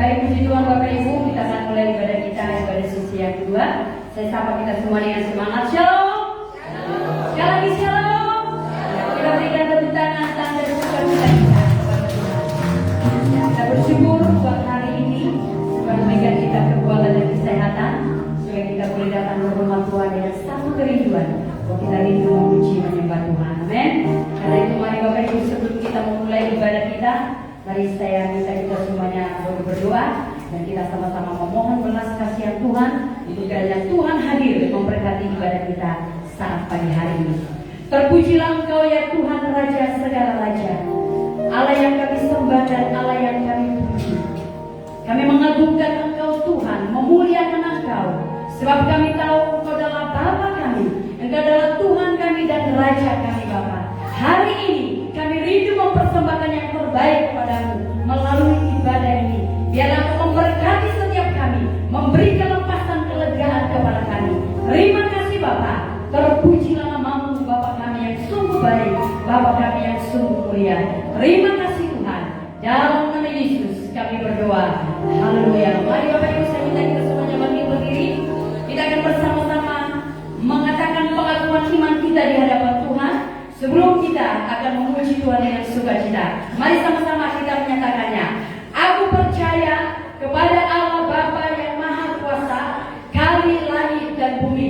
Baik, puji Tuhan Bapak Ibu, kita akan mulai ibadah kita, ibadah sesi yang kedua. Saya sapa kita semua dengan semangat. Shalom. Sekali lagi shalom. Kita berikan tepuk tangan tanda sukacita kita kepada Tuhan. Kita bersyukur buat hari ini Tuhan memberikan kita kekuatan dan kesehatan supaya kita boleh datang ke rumah Tuhan dengan satu kerinduan. Kita rindu memuji menyembah Tuhan. Amin. Karena itu mari Bapak Ibu, sebelum kita memulai ibadah kita, mari saya minta kita semuanya berdoa dan kita sama-sama memohon belas kasihan Tuhan untuk kiranya Tuhan hadir memberkati ibadah kita saat pagi hari ini. Terpujilah Engkau ya Tuhan Raja segala raja, Allah yang kami sembah dan Allah yang kami puji. Kami mengagungkan Engkau Tuhan, memuliakan Engkau, sebab kami tahu Engkau adalah Bapa kami, Engkau adalah Tuhan kami dan Raja kami Bapa. Hari ini kami rindu mempersembahkan yang terbaik kepadamu melalui ibadah ini. Biarlah Engkau memberkati setiap kami, memberi kelepasan kelegaan kepada kami. Terima kasih Bapa. Terpujilah namamu Bapa kami yang sungguh baik, Bapa kami yang sungguh mulia. Terima kasih Tuhan. Dalam nama Yesus kami berdoa. Haleluya. Mari Bapak Ibu, saya minta kita semuanya berdiri. Kita akan bersama-sama mengatakan pengakuan iman kita di hadapan Tuhan. Sebelum kita akan memuji Tuhan dengan sukacita, mari sama-sama kita menyatakannya. Aku percaya kepada Allah Bapa yang Maha Kuasa, kali langit dan bumi,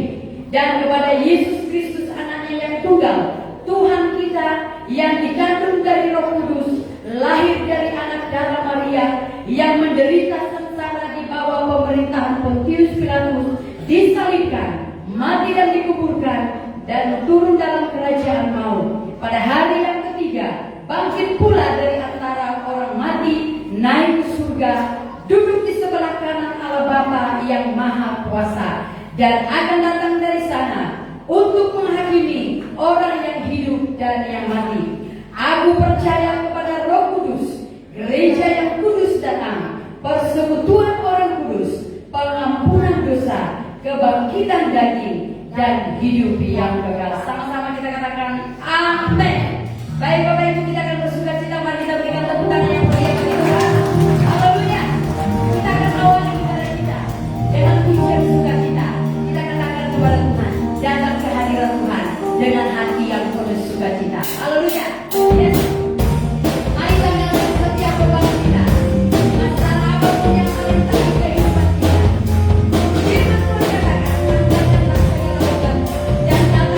dan kepada Yesus Kristus anaknya yang tunggal, Tuhan kita yang dikandung dari Roh Kudus, lahir dari anak darah Maria, yang menderita sengsara di bawah pemerintahan Pontius Pilatus, disalibkan, mati dan dikuburkan, dan turun dalam kerajaan maut. Pada hari yang ketiga, bangkit pula dari antara orang mati, naik ke surga, duduk di sebelah kanan Allah Bapa yang Maha Kuasa, dan akan datang dari sana untuk menghakimi orang yang hidup dan yang mati. Aku percaya kepada Roh Kudus, gereja yang kudus dan am, persekutuan orang kudus, pengampunan dosa, kebangkitan daging, dan hidup yang kekal. Sama-sama kita katakan amin. Baik Bapak Ibu, kita akan bersukacita. Mari kita berikan tepuk tangan yang meriah bagi Tuhan. Haleluya. Kita akan awali ibadah kita dengan pujian sukacita. Kita katakan kepada Tuhan, datang ke hadirat Tuhan dengan hati yang penuh sukacita. Haleluya. Yes. Mari kita nyatakan setiap beban kita, masalah apapun yang paling terjadi kehidupan kita. Firman Tuhan katakan, dan datang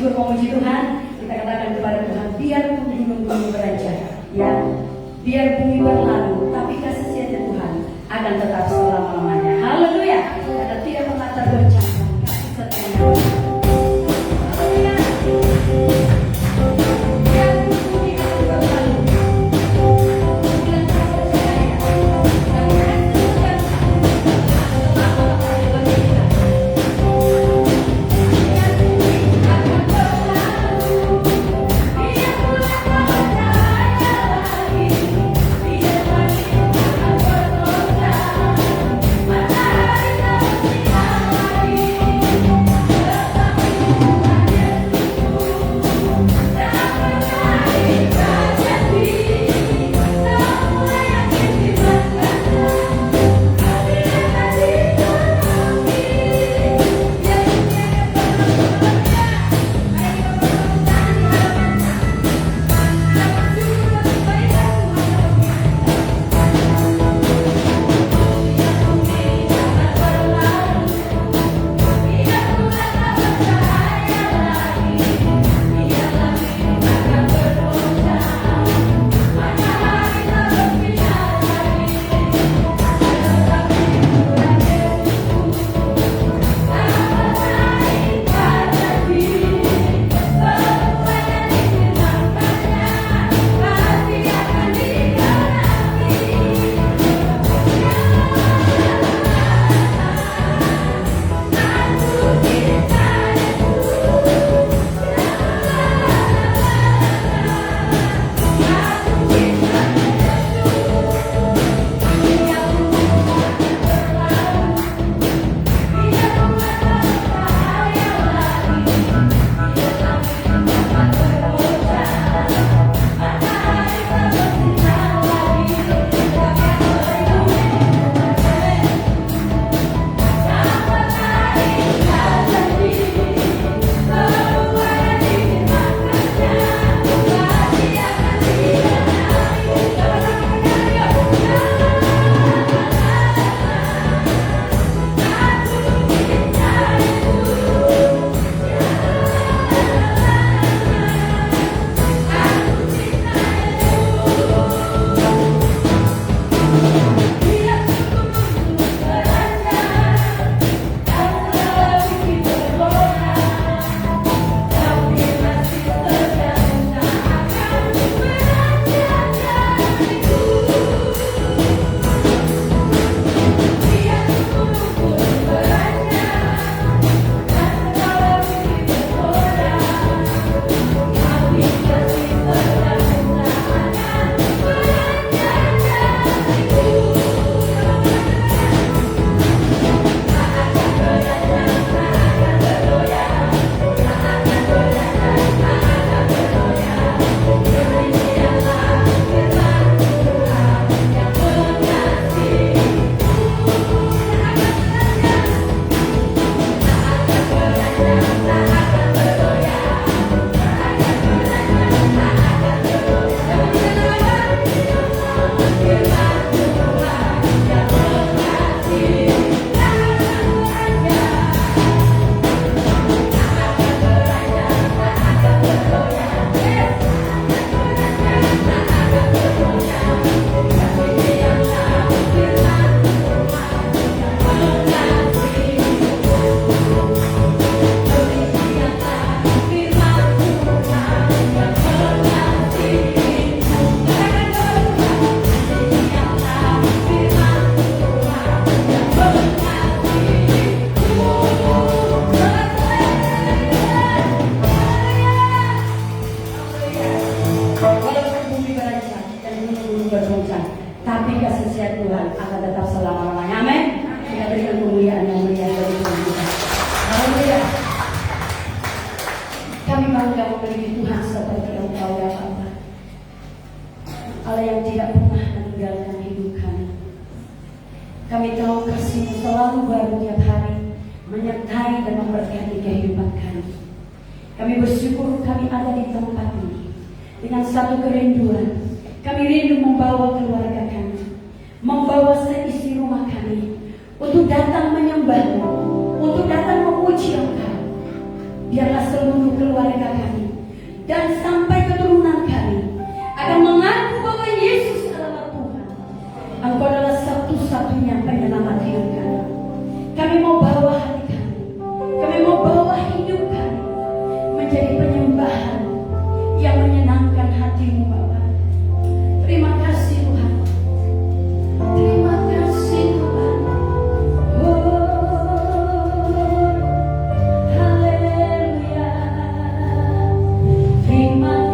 bersyukur memuji Tuhan, kita katakan kepada Tuhan, biarpun gunung-gunung beranjak, ya, biar bumi berlalu, tapi kasih setia Tuhan akan tetap selama-lamanya. Haleluya. Karena tidak pernah tergoncangkan kasih setia-Nya. Allah yang tidak pernah meninggalkan hidup kami. Kami tahu kasih selalu baru tiap hari, menyertai dan memberkati kehidupan kami. Kami bersyukur kami ada di tempat ini dengan satu kerinduan. Kami rindu membawa keluarga kami, membawa seisi rumah kami untuk datang menyembah-Mu, untuk datang memuji Engkau. Biarlah seluruh keluarga dan sampai keturunan kami akan mengaku bahwa Yesus adalah Tuhan. Engkau adalah satu-satunya penyelamat hidup kami. Kami mau bawa hati kami mau bawa hidup kami menjadi penyembahan yang menyenangkan hatimu Bapa. Terima kasih Tuhan. Terima kasih Tuhan. Oh, haleluya. Terima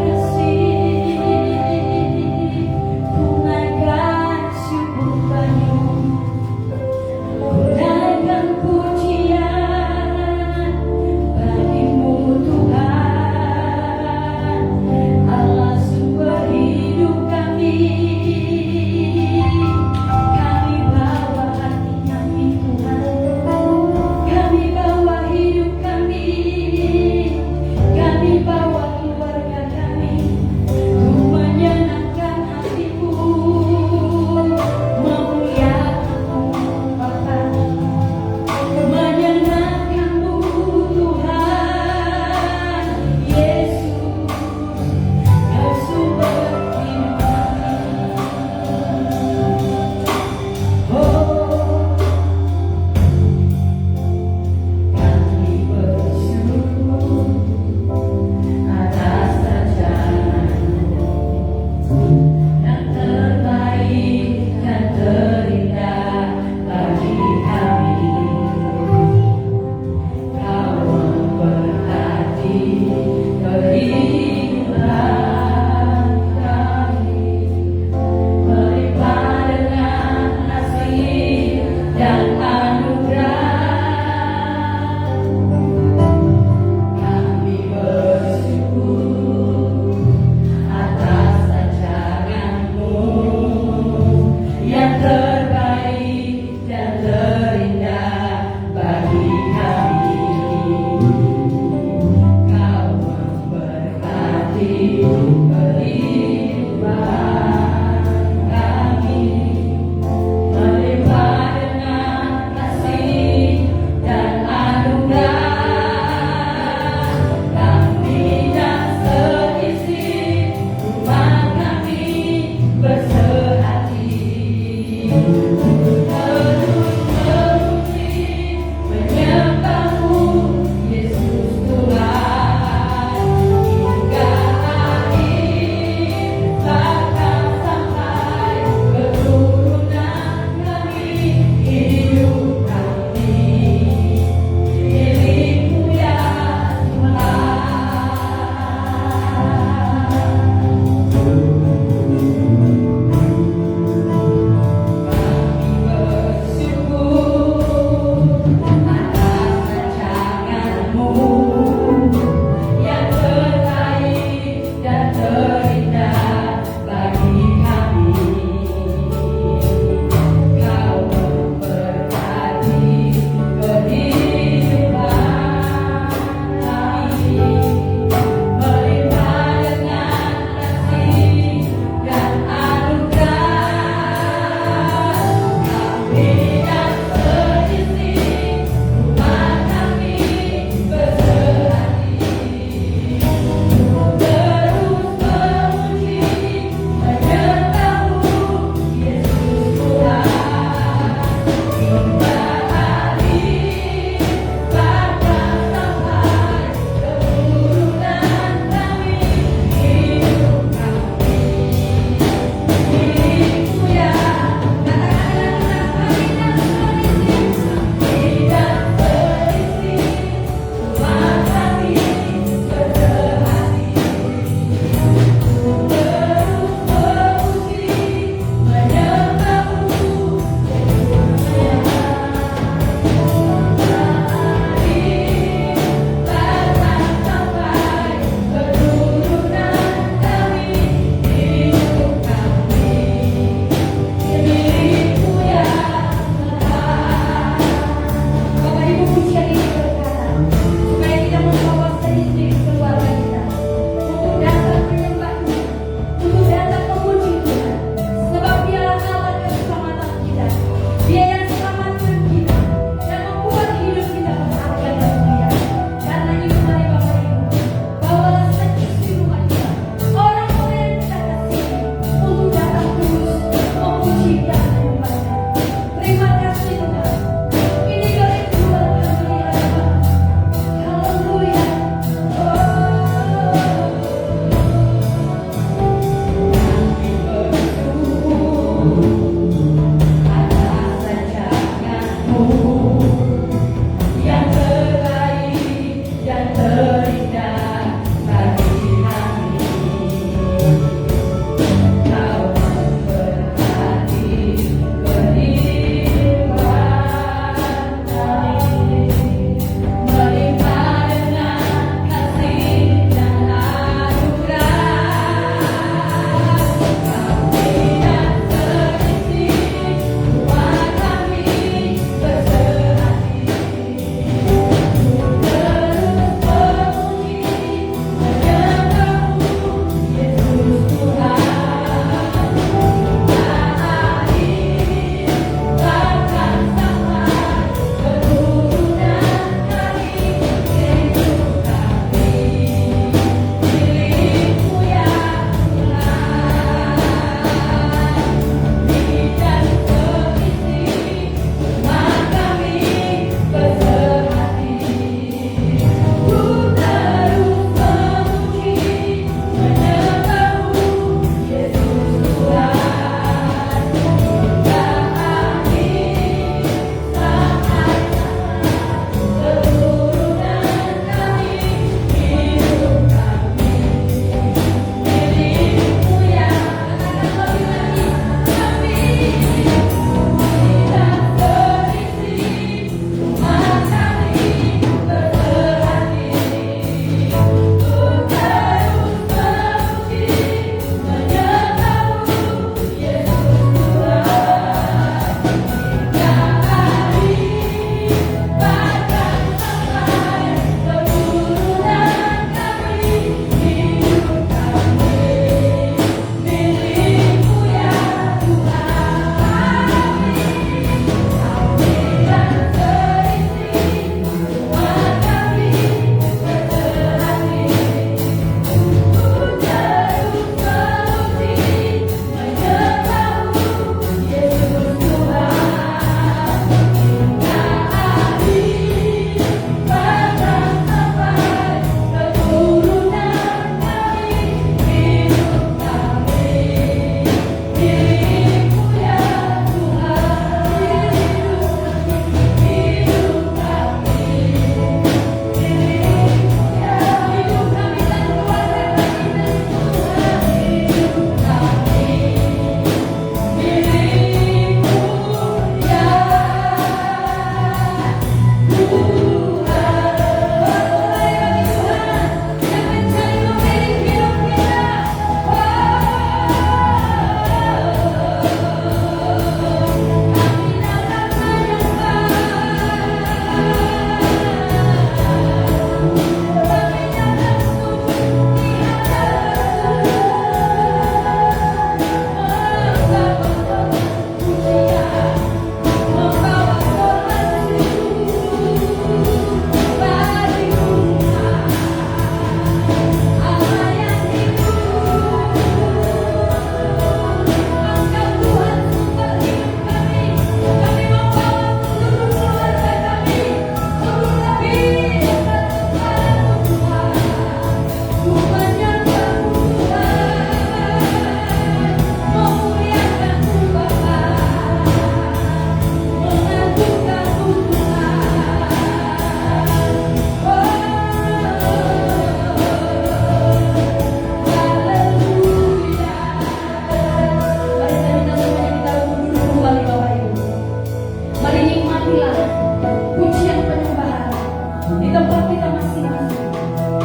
tempat kita masing-masing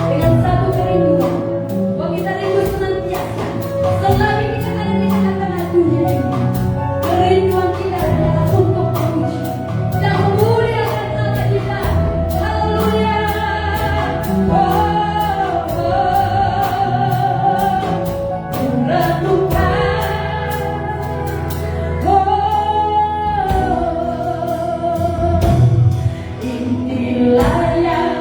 dengan satu kerinduan bahwa kita rindu senantiasa selagi kita ada di tengah-tengah dunia ini. Kerinduan kita adalah untuk memuji dan memuliakan nama kita. Haleluya. Inilah yang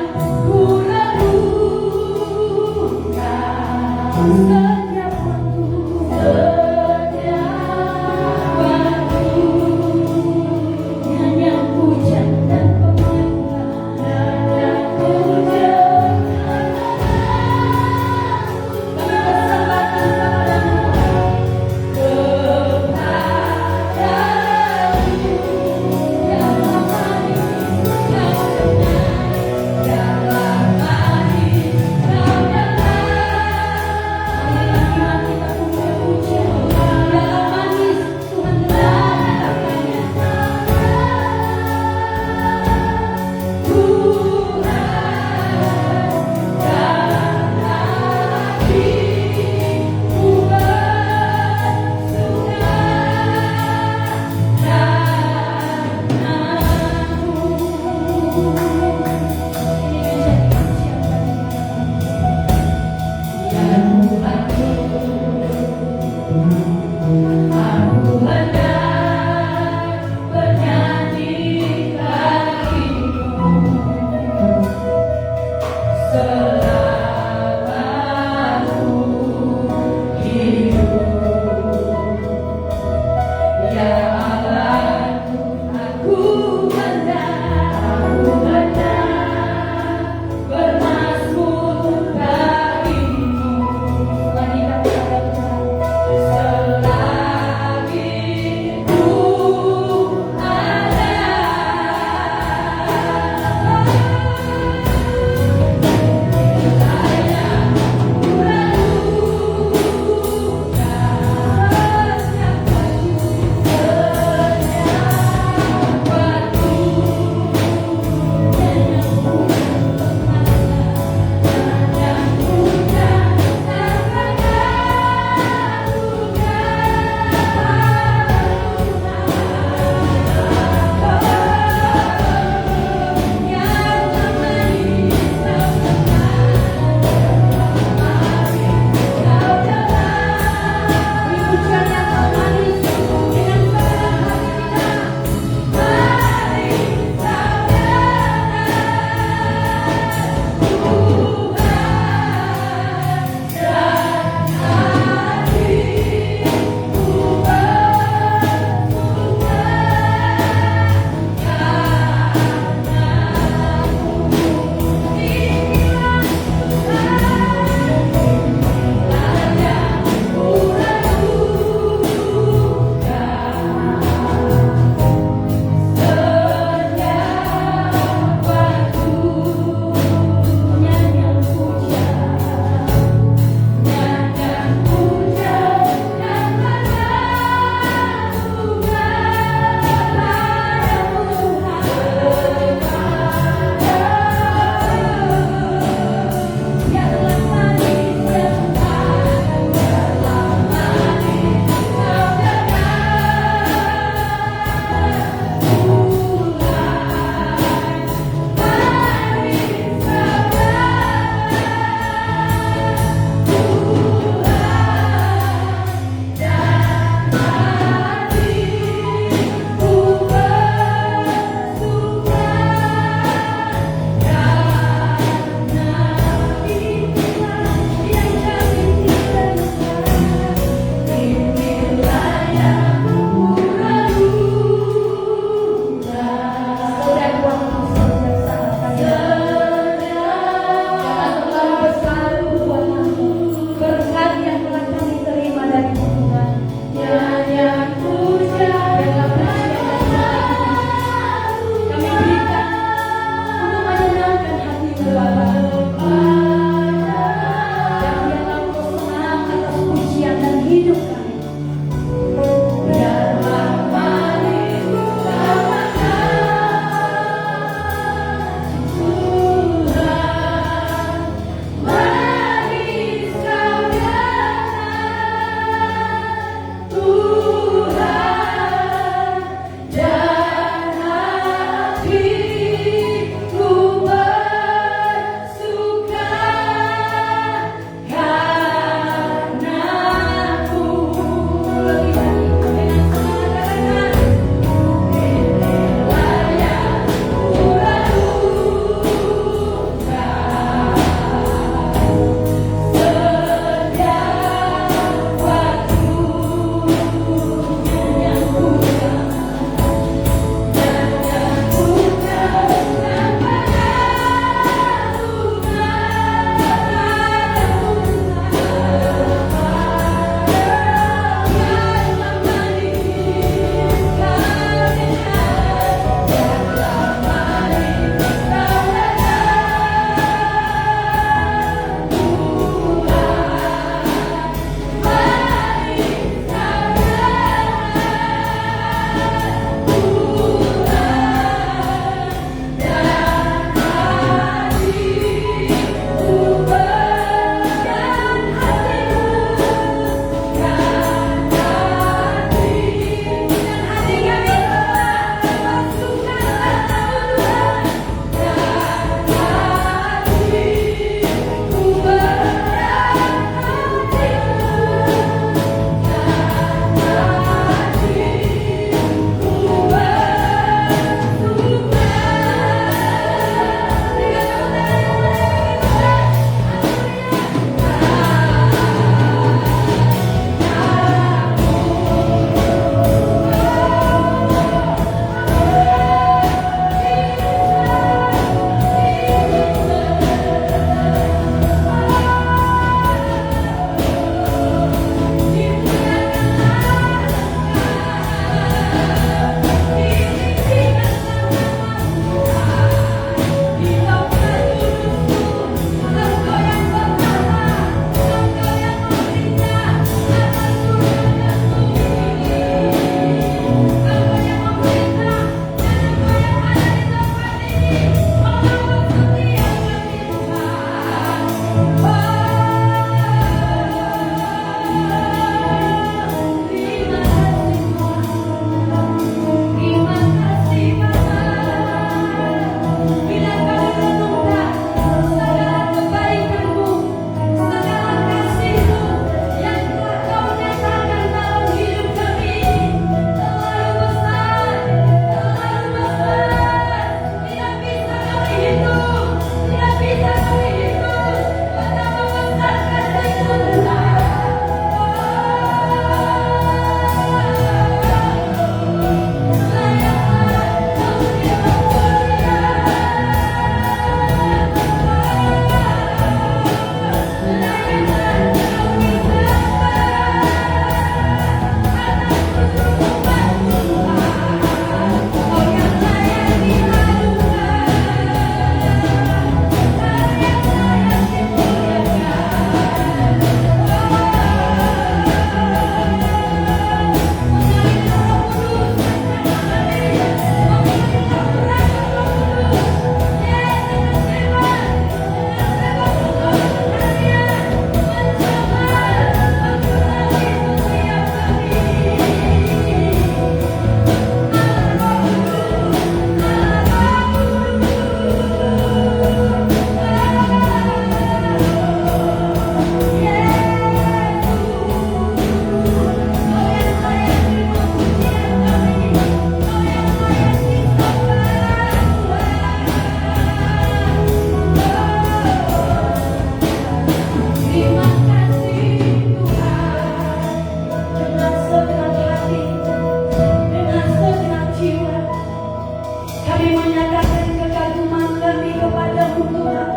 menyatakan kekaguman kami kepadamu Tuhan.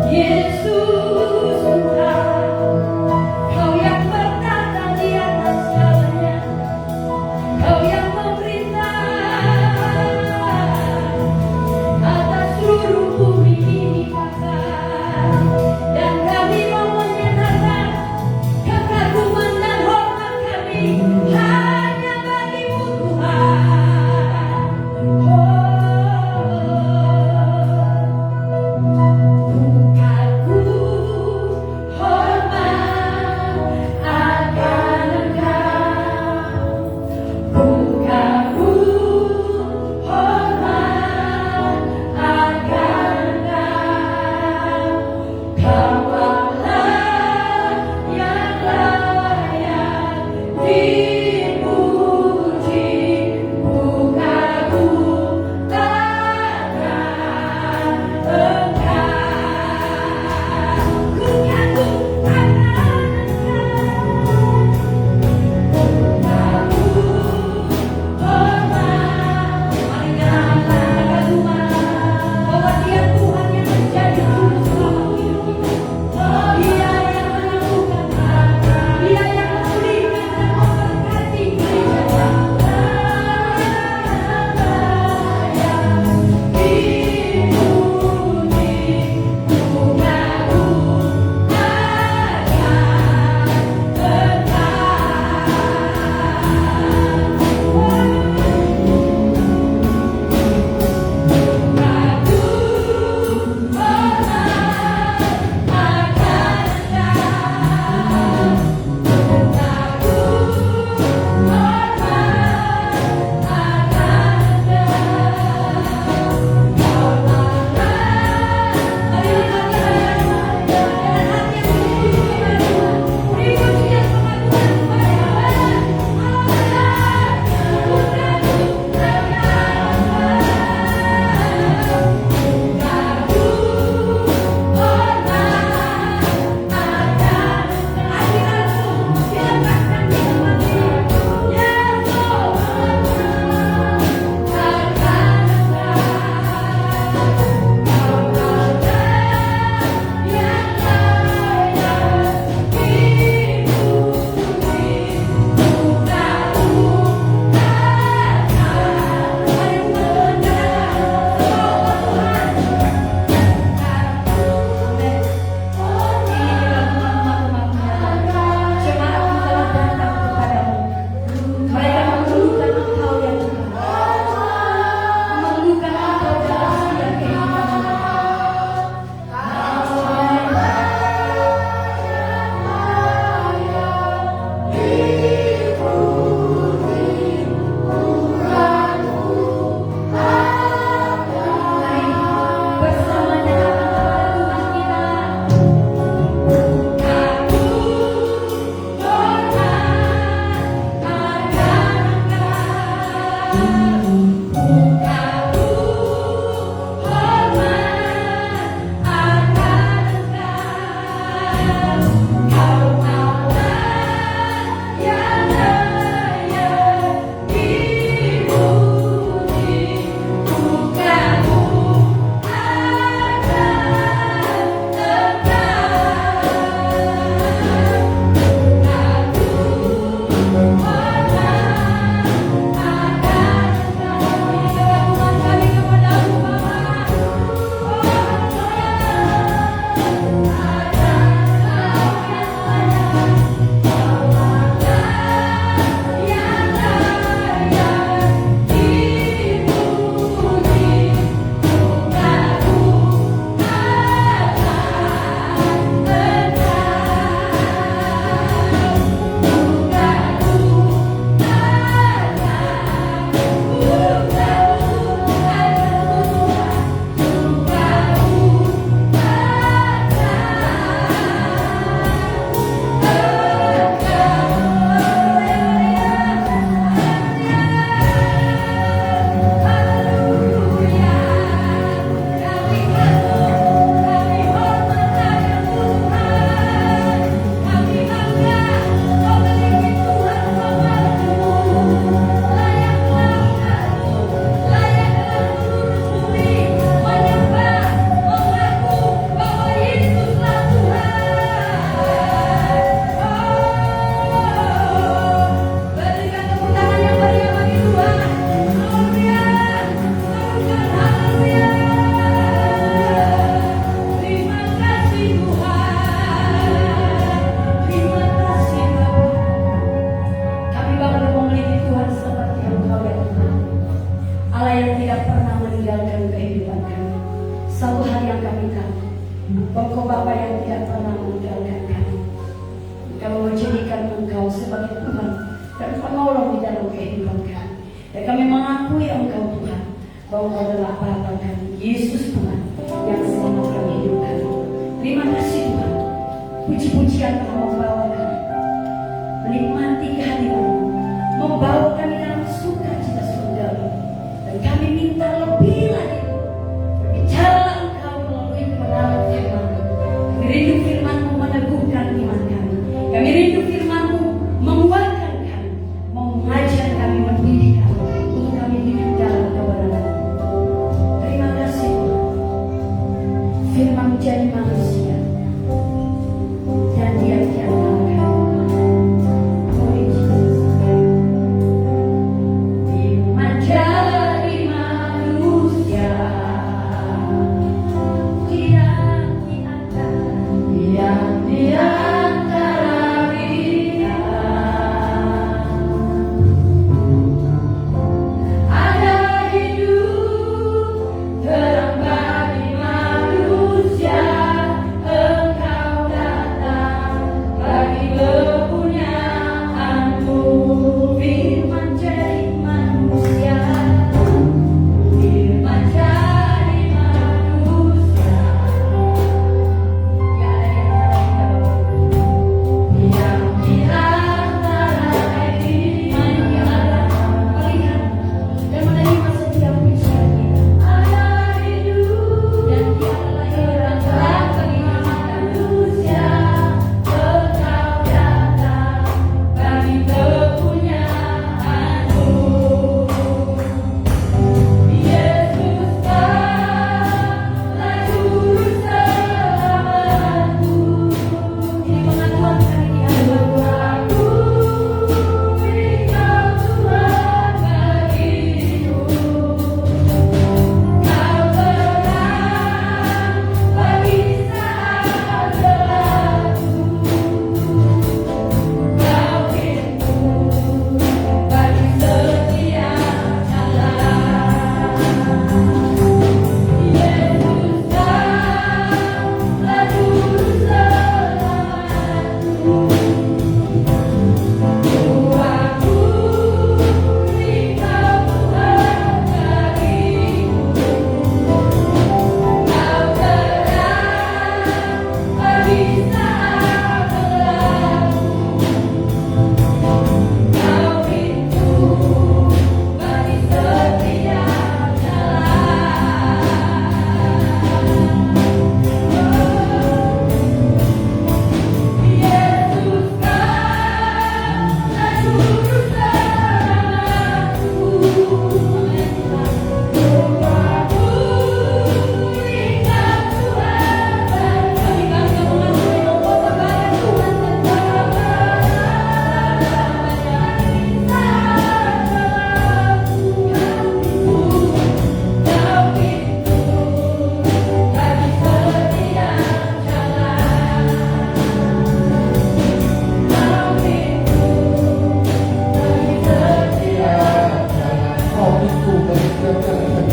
Yesus Tuhan, Kau yang bertata di atas segalanya, Kau yang memerintah atas seluruh bumi ini Bapa. Dan kami mau menyatakan kekaguman dan hormat kami hanya bagi-Mu Tuhan. Ku kagum kehidupan kami. Satu hal yang kami tahu, Engkau Bapa yang tidak pernah meninggalkan kami. Kami menjadikan Engkau sebagai Tuhan dan penolong di dalam kehidupan kami. Dan kami mengakui Engkau Tuhan, bahwa Engkau adalah Bapa kami, Yesus Tuhan yang selamatkan hidup kami. Terima kasih Tuhan. Puji-pujian telah membawa kami menikmati kehadiran-Mu, membawa kami dalam sukacita surgawi. Dan kami minta lebih lagi, berbicara Engkau melalui kebenaran firman-Mu. Kami rindu firman-Mu meneguhkan iman kami. Kami rindu firman-Mu menguatkan kami, mengajar kami, mendidik kami, untuk kami hidup dalam kebenaran. Terima kasih Tuhan. Firman menjadi manusia dan Dia diantara kami. Firman jadi manusia, Dia di antara kita. Ada hidup terang bagi manusia, Engkau datang bagi kepunyaan-Mu. Firman jadi manusia, Firman jadi manusia. Yang di antara kita, melihat dan menerima setiap ujian kita. Ada hidup dan Dia adalah terang bagi manusia, Engkau datang bagi kepunyaan-Mu. Yesus Bapa, Juru Selamatku. Ini pengakuan kami di hadapan Tuhan. Engkau Tuhan bagiku. Kau terang bagi saat gelapku. Kau pintu bagi setiap jalan. Yesus Bapa, Juru Selamatku. Tuhanku, Engkau Tuhan bagiku. Kau terang bagi saat gelapku. Kau pintu bagi setiap Yesus Bapa, Juru Selamatku. Tuhanku, Engkau Tuhan bagiku. Kami mengakui Engkau sebagai Tuhan tentara perang saat gelapku. Kau pintu bagi setiap jalan. Kau pintu bagi setiap jalan. Kau itu bagi setiap jalan.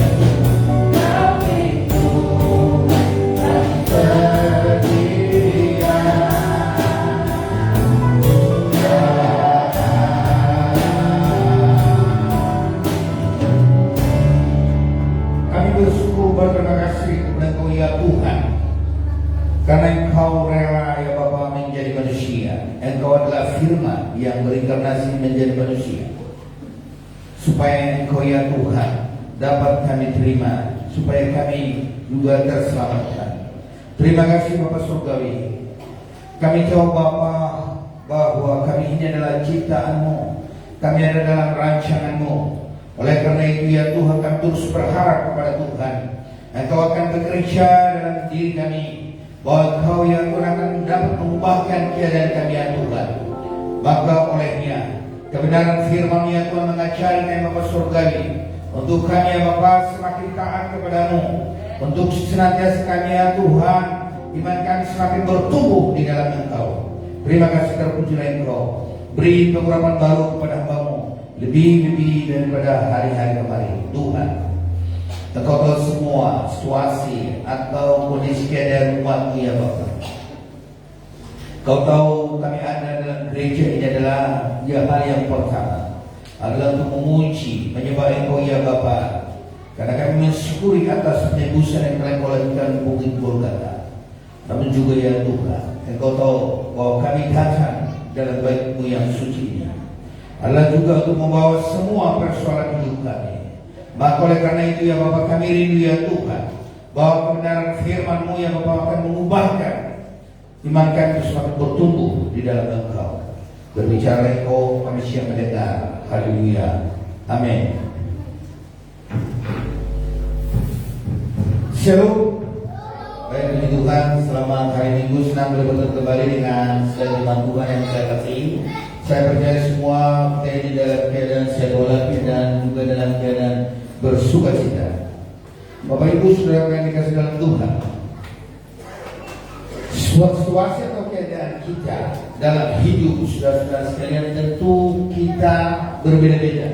Kau pintu bagi Setia kami bersyukur berterima kasih kepada Engkau ya Tuhan, karena Engkau rela ya Bapa menjadi manusia. Engkau adalah firman yang berinkarnasi menjadi manusia, supaya Engkau ya Tuhan dapat kami terima, supaya kami juga terselamatkan. Terima kasih Bapa Surgawi. Kami tahu Bapa bahwa kami ini adalah ciptaan-Mu, kami ada dalam rancangan-Mu. Oleh karena itu ya Tuhan, kami terus berharap kepada Tuhan, Engkau akan bekerja dalam diri kami, bahwa Engkau ya Tuhan akan dapat mengubahkan keadaan kami ya Tuhan. Maka olehnya kebenaran firman ya Tuhan mengajari kami Bapa Surgawi, untuk kami ya Bapa semakin taat kepada-Mu, untuk senantiasa kami ya Tuhan, iman kami semakin bertumbuh di dalam Engkau. Terima kasih, terpujilah Engkau. Beri pengurapan baru kepada hamba-Mu, lebih-lebih daripada hari-hari kemarin Tuhan. Engkau tahu semua situasi atau kondisi keadaan umatmu ya Bapa. Kau tahu kami ada dalam gereja ini adalah hal yang pertama adalah untuk memuji, menyembah Engkau ya Bapa. Karena kami mensyukuri atas penebusan yang telah Kau lakukan di Bukit Golgota. Namun juga ya Tuhan, Engkau tahu bahwa kami datang dalam bait-Mu yang suci ini adalah juga untuk membawa semua persoalan hidup kami. Maka oleh karena itu ya Bapa, kami rindu ya Tuhan bahwa kebenaran firman-Mu ya Bapa akan mengubahkan iman kami semakin bertumbuh di dalam Engkau. Berbicara Engkau, kami siap mendengar. Haleluya. Amin. Shalom. Baik, puji Tuhan, selamat hari Minggu senang boleh bertemu kembali dengan firman Tuhan yang saya kasih. Saya percaya semua kita ini dalam keadaan sehat walafiat dan juga dalam keadaan bersukacita. Bapak Ibu saudara yang dikasih dalam Tuhan, situasi atau keadaan kita dalam hidup saudara-saudara sekalian tentu kita berbeda-beda.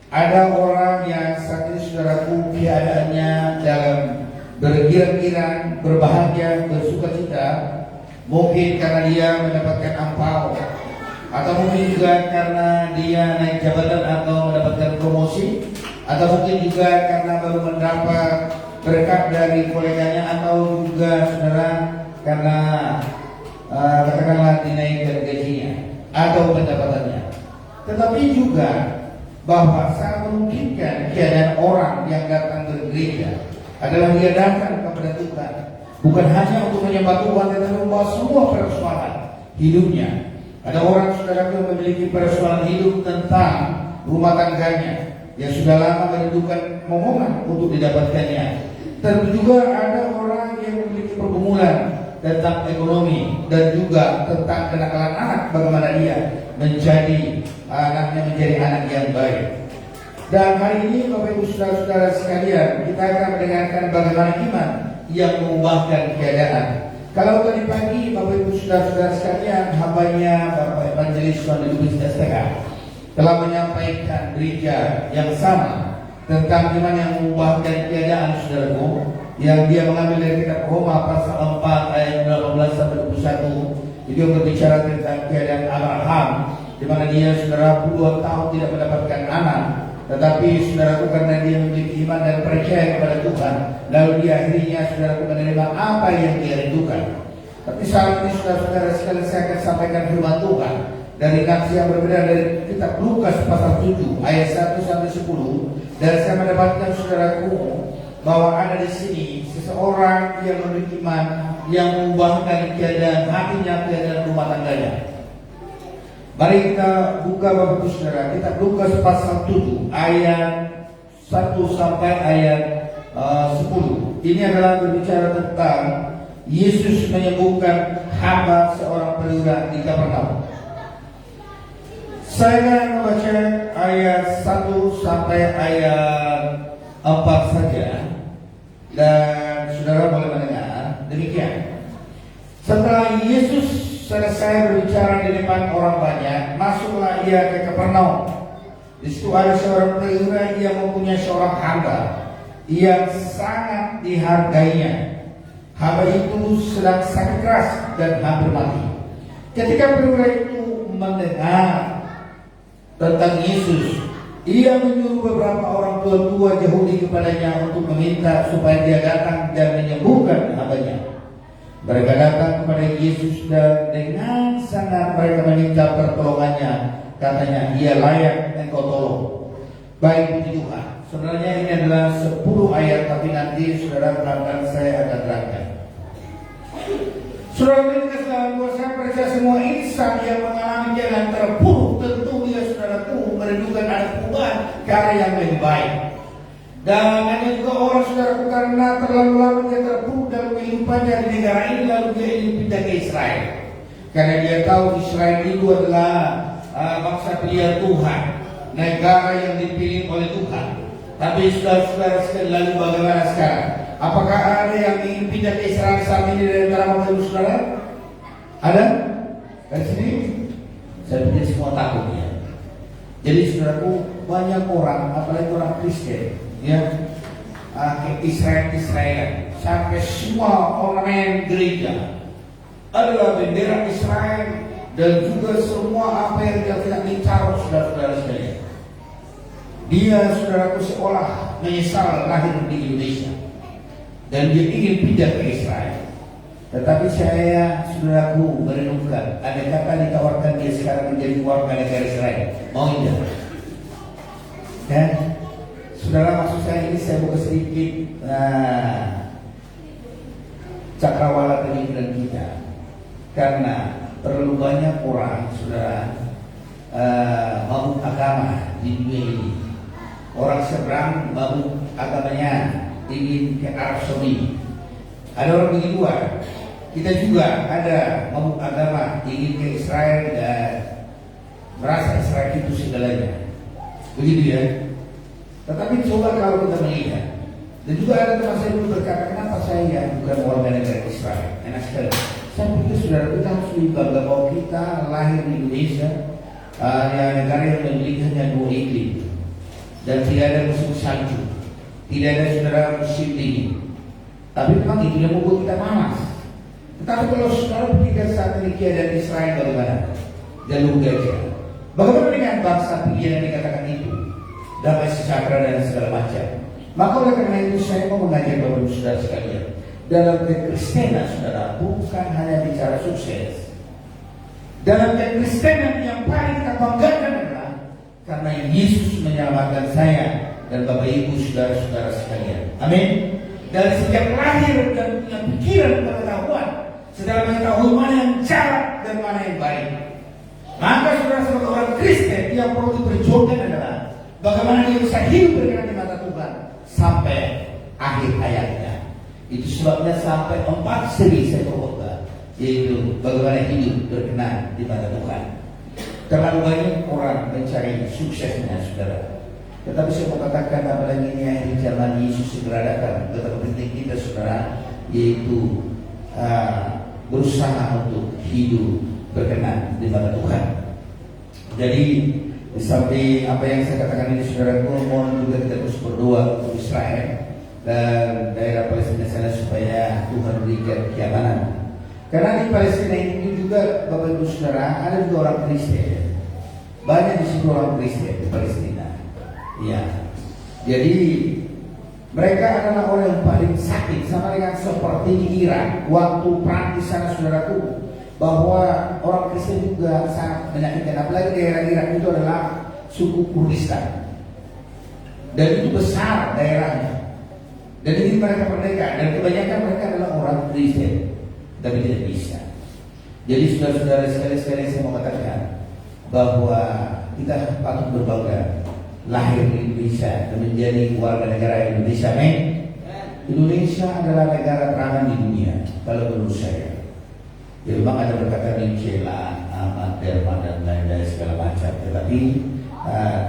Ada orang yang saat ini saudaraku keadaannya dalam bergirang-girang, berbahagia, bersukacita, mungkin karena dia mendapatkan ampau, atau mungkin juga karena dia naik jabatan atau mendapatkan promosi, atau mungkin juga karena baru mendapat berkat dari koleganya, atau juga saudara karena katakanlah dinaikkan gajinya atau pendapatannya. Tetapi juga bahwa sangat memungkinkan keadaan orang yang datang bergereja adalah dia datang kepada Tuhan bukan hanya untuk menyembah Tuhan, tetapi membawa semua persoalan hidupnya. Ada orang saudara yang memiliki persoalan hidup tentang rumah tangganya yang sudah lama merindukan momongan untuk didapatkannya. Dan juga ada orang yang memiliki pergumulan tentang ekonomi dan juga tentang kenakalan anak, bagaimana dia menjadi anak yang baik. Dan hari ini Bapak Ibu saudara-saudara sekalian, kita akan mendengarkan bagaimana iman yang mengubahkan keadaan. Kalau tadi pagi Bapak Ibu saudara-saudara sekalian, hambanya Bapak Evangelis Wandi Lubis STK telah menyampaikan berita yang sama tentang iman yang mengubahkan keadaan saudaraku, yang dia mengambil dari kitab Roma pasal 4 ayat 18 sampai 21. Itu berbicara tentang keadaan Abraham, di mana dia saudara puluhan tahun tidak mendapatkan anak, tetapi saudaraku karena dia memiliki iman dan percaya kepada Tuhan, lalu dia akhirnya saudaraku menerima apa yang dia rindukan. Tapi saat ini saudara-saudara sekalian, saya akan sampaikan firman Tuhan dari nafsi yang berbeda dari kitab Lukas pasal 7 ayat 1 sampai 10. Dan saya mendapatkan saudaraku bahwa ada di sini seseorang yang memiliki iman yang mengubahkan keadaan hatinya, keadaan rumah tangganya. Mari kita buka Bapak Ibu Saudara, kitab Lukas pasal 7 ayat 1 sampai ayat 10. Ini adalah berbicara tentang Yesus menyembuhkan hamba seorang perwira di Kapernaum. Saya akan membaca ayat 1 sampai ayat 4 saja, dan saudara boleh mendengar. Demikian, setelah Yesus selesai berbicara di depan orang banyak, masuklah ia ke Kapernaum. Di situ ada seorang perwira yang mempunyai seorang hamba yang sangat dihargainya. Hamba itu sedang sakit keras dan hampir mati. Ketika perwira itu mendengar tentang Yesus, ia menyuruh beberapa orang tua Yahudi kepadanya untuk meminta supaya dia datang dan menyembuhkan hambanya. Mereka datang kepada Yesus dan dengan sangat mereka meminta pertolongannya. Katanya, dia layak engkau tolong. Baik, puji Tuhan. Sebenarnya ini adalah 10 ayat, tapi nanti saudara pelan-pelan saya akan terangkan. Saudara yang dalam Tuhan, saya percaya semua insan yang mengalami jalan terpuruk, tentu dia saudaraku merindukan ada perubahan ke arah yang lebih baik. Dan ada juga orang saudaraku karena terlalu lama dia terpuruk dalam kehidupannya di negara ini, lalu dia ingin pindah ke Israel. Karena dia tahu Israel itu adalah bangsa pilihan Tuhan, negara yang dipilih oleh Tuhan. Tapi saudara-saudara sekalian, lalu bagaimana sekarang? Apakah ada yang ingin pindah ke Israel saat ini dari antara Bapak Ibu Saudara? Ada? Dari sini? Saya pikir semua takut ya. Jadi saudaraku, banyak orang, apalagi orang Kristen, ya, ke Israel sampai semua ornamen gereja adalah bendera Israel dan juga semua apa yang dia tidak ditaruh saudara-saudara sekalian. Dia saudaraku seolah menyesal lahir di Indonesia dan dia ingin pindah ke Israel. Tetapi saya saudaraku merenungkan, ada kata ditawarkan dia sekarang menjadi warga negara Israel. Mau tidak? Dan saudara, maksud saya ini saya buka sedikit cakrawala pemikiran kita, karena terlalu banyak orang saudara mabuk agama di dunia ini. Orang seberang mabuk agamanya ingin ke Arab Saudi. Ada orang begitu luar. Kita juga ada mabuk agama ingin ke Israel dan merasa Israel itu segalanya. Begitu ya. Tetapi coba kalau kita melihat, dan juga ada teman saya dulu berkata, kenapa saya bukan warga negara Israel? Enak sekali. Saya pikir saudara, kita harus bangga bahwa kita lahir di Indonesia, negara yang memiliki hanya 2 iklim, dan tidak ada musim salju, tidak ada saudara musim dingin. Tapi memang itu yang membuat kita panas. Tetapi kalau saudara pikir saat ini keadaan Israel bagaimana? Jalur gajah. Bagaimana dengan bangsa pilihan yang dikatakan itu? Damai sejahtera dan segala macam. Maka oleh karena itu saya mau mengajak Bapak Ibu Saudara sekalian, dalam kekristenan saudara bukan hanya bicara sukses. Dalam kekristenan yang paling kita banggakan adalah karena Yesus menyelamatkan saya dan Bapak Ibu Saudara-saudara sekalian. Amin. Dari sejak lahir dan punya pikiran pengetahuan, sedang mengetahui mana yang jalan dan mana yang baik. Maka saudara sebagai orang Kristen yang perlu diperjuangkan adalah bagaimana dia bisa hidup berkenan di mata Tuhan sampai akhir hayatnya. Itu sebabnya sampai 4 seri saya berkhotbah, yaitu bagaimana hidup berkenan di mata Tuhan. Terlalu banyak orang mencari suksesnya saudara. Tetapi saya mau katakan, apalagi ini akhir zaman Yesus segera datang, betapa penting kita saudara, yaitu berusaha untuk hidup berkenan di mata Tuhan. Jadi di samping apa yang saya katakan ini saudara, mohon juga kita terus berdoa untuk Israel dan daerah Palestina sana supaya Tuhan berikan keamanan. Karena di Palestina itu juga Bapak Ibu Saudara ada juga orang Kristen. Banyak di situ orang Kristen di Palestina. Ya. Jadi mereka adalah orang yang paling sakit, sama dengan seperti di Irak waktu perang di sana saudaraku, bahwa orang Kristen juga sangat menyakitkan. Apalagi daerah Irak itu adalah suku Kurdistan, dan itu besar daerahnya, dan ini mereka merdeka, dan kebanyakan mereka adalah orang Kristen, tapi tidak bisa. Jadi saudara-saudara sekali-sekali saya mau katakan bahwa kita patut berbangga lahir di Indonesia dan menjadi warga negara Indonesia. Indonesia adalah negara terangan di dunia kalau menurut saya. Ya, memang ada berkata Michela, Ahmad, Derma dan lain-lain segala macam, tetapi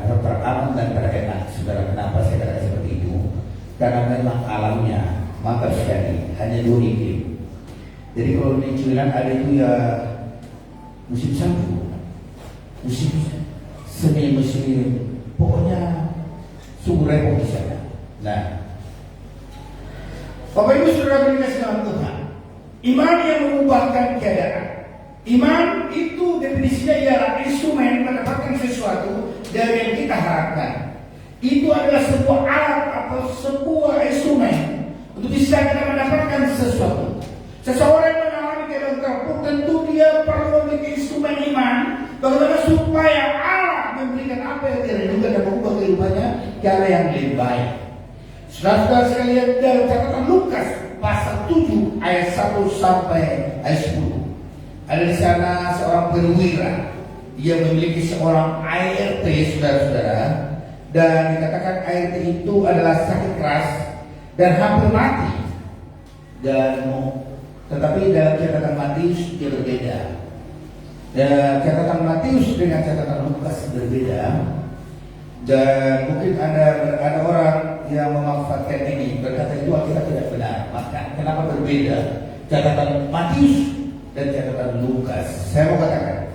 teraman dan terenak. Saudara, kenapa saya katakan seperti itu? Karena memang alamnya mantap sekali, hanya 2 iklim. Jadi kalau di Cileran ada itu ya musim salju, musim semi, musim, pokoknya sungguh repot di sana. Nah, Bapak Ibu Saudara dikasih dalam Tuhan, iman yang mengubahkan keadaan. Iman itu definisinya ialah instrumen mendapatkan sesuatu dari yang kita harapkan. Itu adalah sebuah alat atau sebuah instrumen untuk bisa kita mendapatkan sesuatu. Seseorang yang mengalami keadaan terpuruk tentu dia perlu memiliki instrumen iman, bagaimana supaya Allah memberikan apa yang dia rindukan dan mengubah kehidupannya ke arah yang lebih baik. Saudara-saudara sekalian, dalam catatan Lukas pasal 7 ayat 1 sampai ayat 10, ada di sana seorang perwira yang memiliki seorang ART, saudara-saudara, dan dikatakan ART itu adalah sakit keras dan hampir mati. Tetapi dalam catatan Matius dia berbeda. Dan catatan Matius dengan catatan Lukas berbeda. Dan mungkin ada orang yang memanfaatkan ini, berkata itu Alkitab tidak benar. Maka kenapa berbeda catatan Matius dan catatan Lukas? Saya mau katakan,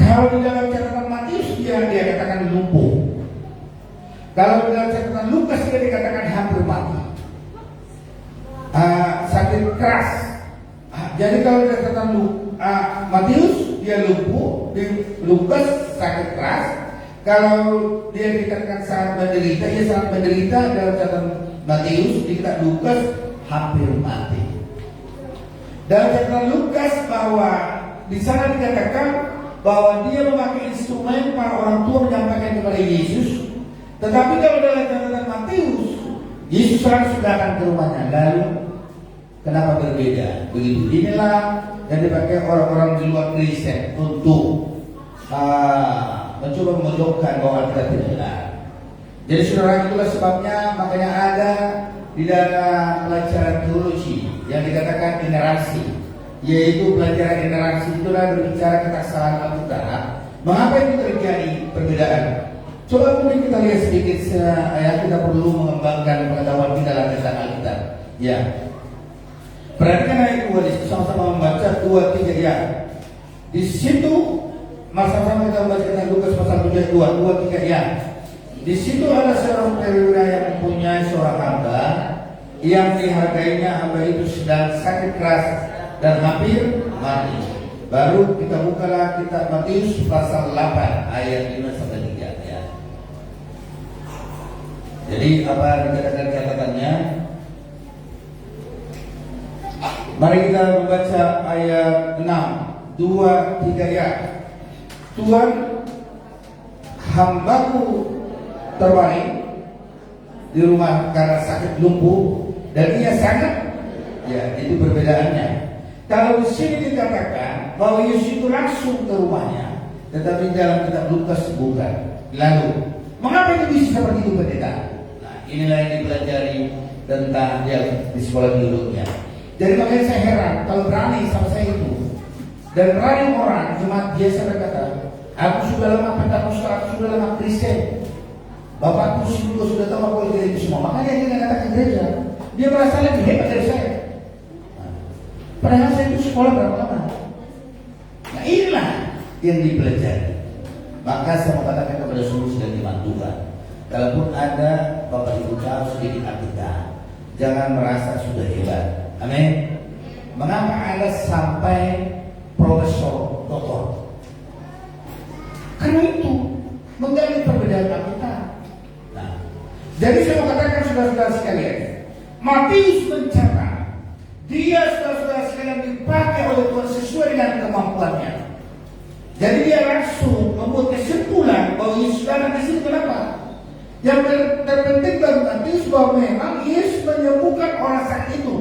kalau di dalam catatan Matius dia katakan lumpuh. Kalau di dalam catatan Lukas dia dikatakan keras. Jadi kalau catatan Matius dia lumpuh, di Lukas sakit keras. Kalau dia dikatakan sangat menderita, ia sangat menderita. Dalam catatan Matius, dikatakan Lukas hampir mati. Dalam catatan Lukas bahwa di sana dikatakan bahwa dia memakai instrumen para orang tua menyampaikan kepada Yesus. Tetapi kalau dalam catatan Matius, Yesus langsung datang ke rumahnya. Lalu kenapa berbeda? Begitu. Inilah yang dipakai orang-orang di luar Kristen untuk mencoba memojokkan bahwa kita tidak benar. Jadi saudara, itulah sebabnya makanya ada di dalam pelajaran teologi yang dikatakan inerransi, yaitu pelajaran inerransi itulah berbicara kesalahan Alkitab. Mengapa itu terjadi perbedaan? Coba mungkin kita lihat sedikit ya, kita perlu mengembangkan pengetahuan kita tentang Alkitab. Ya, perhatikan ayat 2, sama-sama membaca 2-3 ya. Di situ sama-sama kita membaca tentang Lukas pasal 7 2-3 ya. Di situ ada seorang perwira yang mempunyai seorang hamba yang dihargainya. Hamba itu sedang sakit keras dan hampir mati. Baru kita bukalah kitab Matius pasal 8 ayat 5-3 ya. Jadi apa dikatakan catatannya? Mari kita membaca ayat 6 2-3 ya. Tuhan, hambaku terbaring di rumah karena sakit lumpuh dan ia sangat, ya itu perbedaannya. Kalau di sini dikatakan bahwa Yesus itu langsung ke rumahnya, tetapi dalam kitab Lukas bukan. Lalu mengapa itu bisa seperti itu pendeta? Nah, inilah yang dipelajari tentang dia di sekolah teologinya. Jadi makanya saya heran kalau berani sama saya itu dan berani orang jemaat biasa berkata, aku sudah lama Pentakosta, aku sudah lama Kristen. Bapakku juga sudah tahu aku itu semua. Makanya dia nggak datang ke gereja. Dia merasa lebih hebat dari saya. Padahal saya itu sekolah berapa lama? Nah inilah yang dipelajari. Maka saya mau katakan kepada seluruh sedang Tuhan, kalaupun ada Bapak Ibu tahu sedikit Alkitab, jangan merasa sudah hebat. Amin. Mengapa Anda sampai profesor, doktor? Karena itu menggali perbedaan Alkitab. Nah, jadi saya mau katakan saudara-saudara sekalian, Matius mencatat dia saudara-saudara sekalian dipakai oleh Tuhan sesuai dengan kemampuannya. Jadi dia langsung membuat kesimpulan bahwa Yesus datang di sini kenapa? Yang terpenting bagi Matius bahwa memang Yesus menyembuhkan orang sakit itu.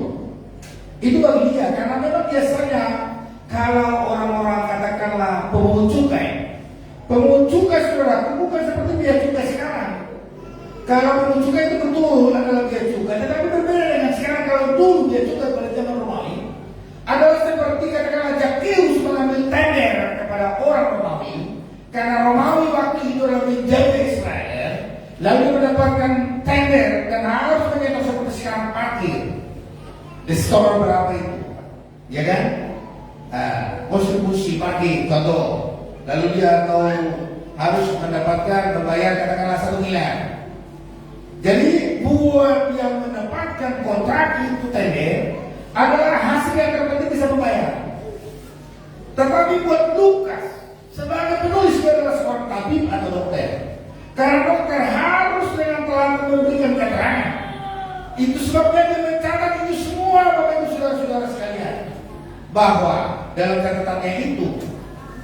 Itu bagi dia, karena memang biasanya kalau orang-orang katakanlah pemungut cukai saudara, bukan seperti biaya cukai sekarang. Kalau pemungut cukai itu betul adalah biaya cukai, tetapi berbeda dengan sekarang. Kalau dulu biaya cukai pada zaman Romawi adalah seperti katakanlah Zakheus mengambil tender kepada orang Romawi, karena Romawi waktu itu adalah menjaga Israel, lalu mendapatkan tender dan harus menyetor seperti sekarang parkir. Di store berapa itu, ya kan? Kontribusi parkir contoh, lalu dia tahu harus mendapatkan membayar katakanlah 1 miliar. Jadi buat yang mendapatkan kontrak itu tender adalah hasil yang terpenting bisa membayar. Tetapi buat Lukas sebagai penulis dia adalah seorang tabib atau dokter. Karena dokter harus dengan telah memberikan keterangan. Itu sebabnya dia mencatat itu semua Bapak Ibu saudara-saudara sekalian, bahwa dalam catatannya itu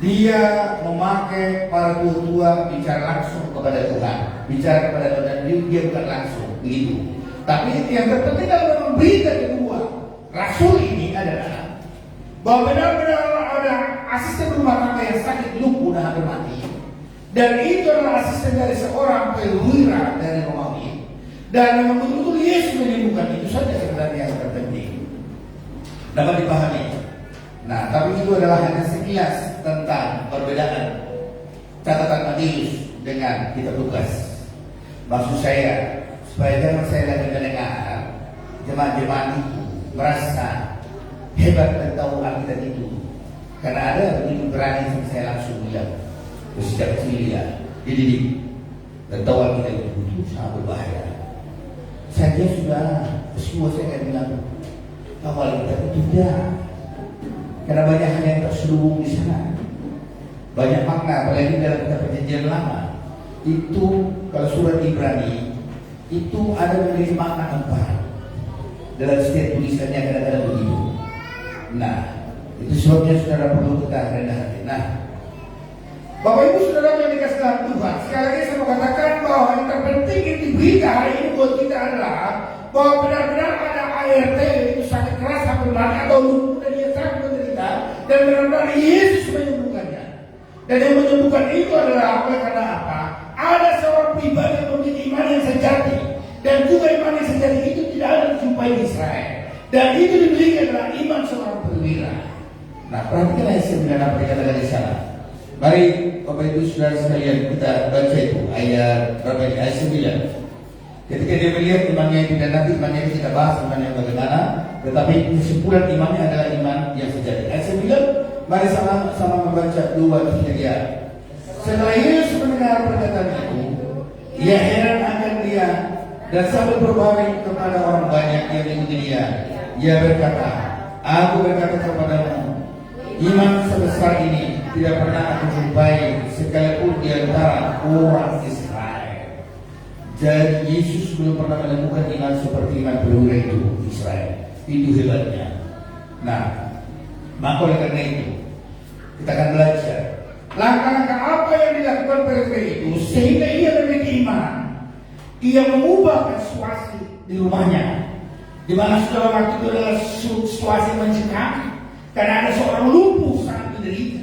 dia memakai para tua-tua bicara langsung kepada Tuhan, bicara kepada Tuhan, dan dia bukan langsung begitu. Tapi yang terpenting dalam memberikan kedua rasul ini adalah bahwa benar-benar ada asisten rumah tangga yang sakit lumpuh dan hampir mati, dan itu adalah asisten dari seorang perwira dari Romawi. Dan memang betul-betul Yesus menyembuhkan, itu saja sebenarnya yang terpenting dapat dipahami. Nah, tapi itu adalah hanya sekilas tentang perbedaan catatan Matius dengan kitab Lukas. Maksud saya supaya jangan saya lagi mendengar jemaat-jemaat itu merasa hebat dan tahu Alkitab itu, karena ada begitu berani yang saya langsung bilang sejak kecil ya dididik dan tahu Alkitab itu sangat berbahaya. Saya sudah semua saya akan bilang bahwa kita itu tidak. Karena banyak hal yang terselubung di sana. Banyak makna, apalagi dalam kitab Perjanjian Lama. Itu kalau surat Ibrani itu ada memiliki makna 4. Dalam setiap tulisannya kadang-kadang begitu. Nah, itu sebabnya saudara perlu kita rendah hati. Nah, Bapak Ibu saudara yang dikasih dalam Tuhan, sekali lagi saya mau katakan bahwa yang terpenting di berita hari ini buat kita adalah bahwa benar-benar ada ART, itu sakit keras sampai mati atau lumpuh dan dia sangat menderita, dan benar-benar Yesus menyembuhkannya. Dan yang menyembuhkan itu adalah oleh karena apa? Ada seorang pribadi yang memiliki iman yang sejati, dan juga iman yang sejati itu tidak ada dijumpai di Israel, dan itu dimiliki adalah iman seorang perwira. Nah, perhatikanlah yang sebenarnya apa dikatakan di sana. Mari Bapak Ibu saudara sekalian kita baca itu ayat berapa ini? Ayat 9. Ketika dia melihat imannya itu, dan nanti imannya itu kita bahas imannya bagaimana, tetapi kesimpulan imannya adalah iman yang sejati. Ayat 9, mari sama-sama membaca 2-3 ya. Setelah Yesus mendengar perkataan itu, ia heran akan dia dan sambil berbaring kepada orang banyak yang mengikuti dia. Ia berkata, aku berkata kepadamu, iman sebesar ini tidak pernah aku jumpai sekalipun di antara orang Israel. Jadi Yesus belum pernah menemukan iman seperti iman perwira itu Israel. Itu hebatnya. Nah, maka oleh karena itu kita akan belajar langkah-langkah apa yang dilakukan perwira itu sehingga ia memiliki iman. Ia mengubah situasi di rumahnya, di mana saudara waktu itu adalah situasi mencekam karena ada seorang lumpuh sangat menderita.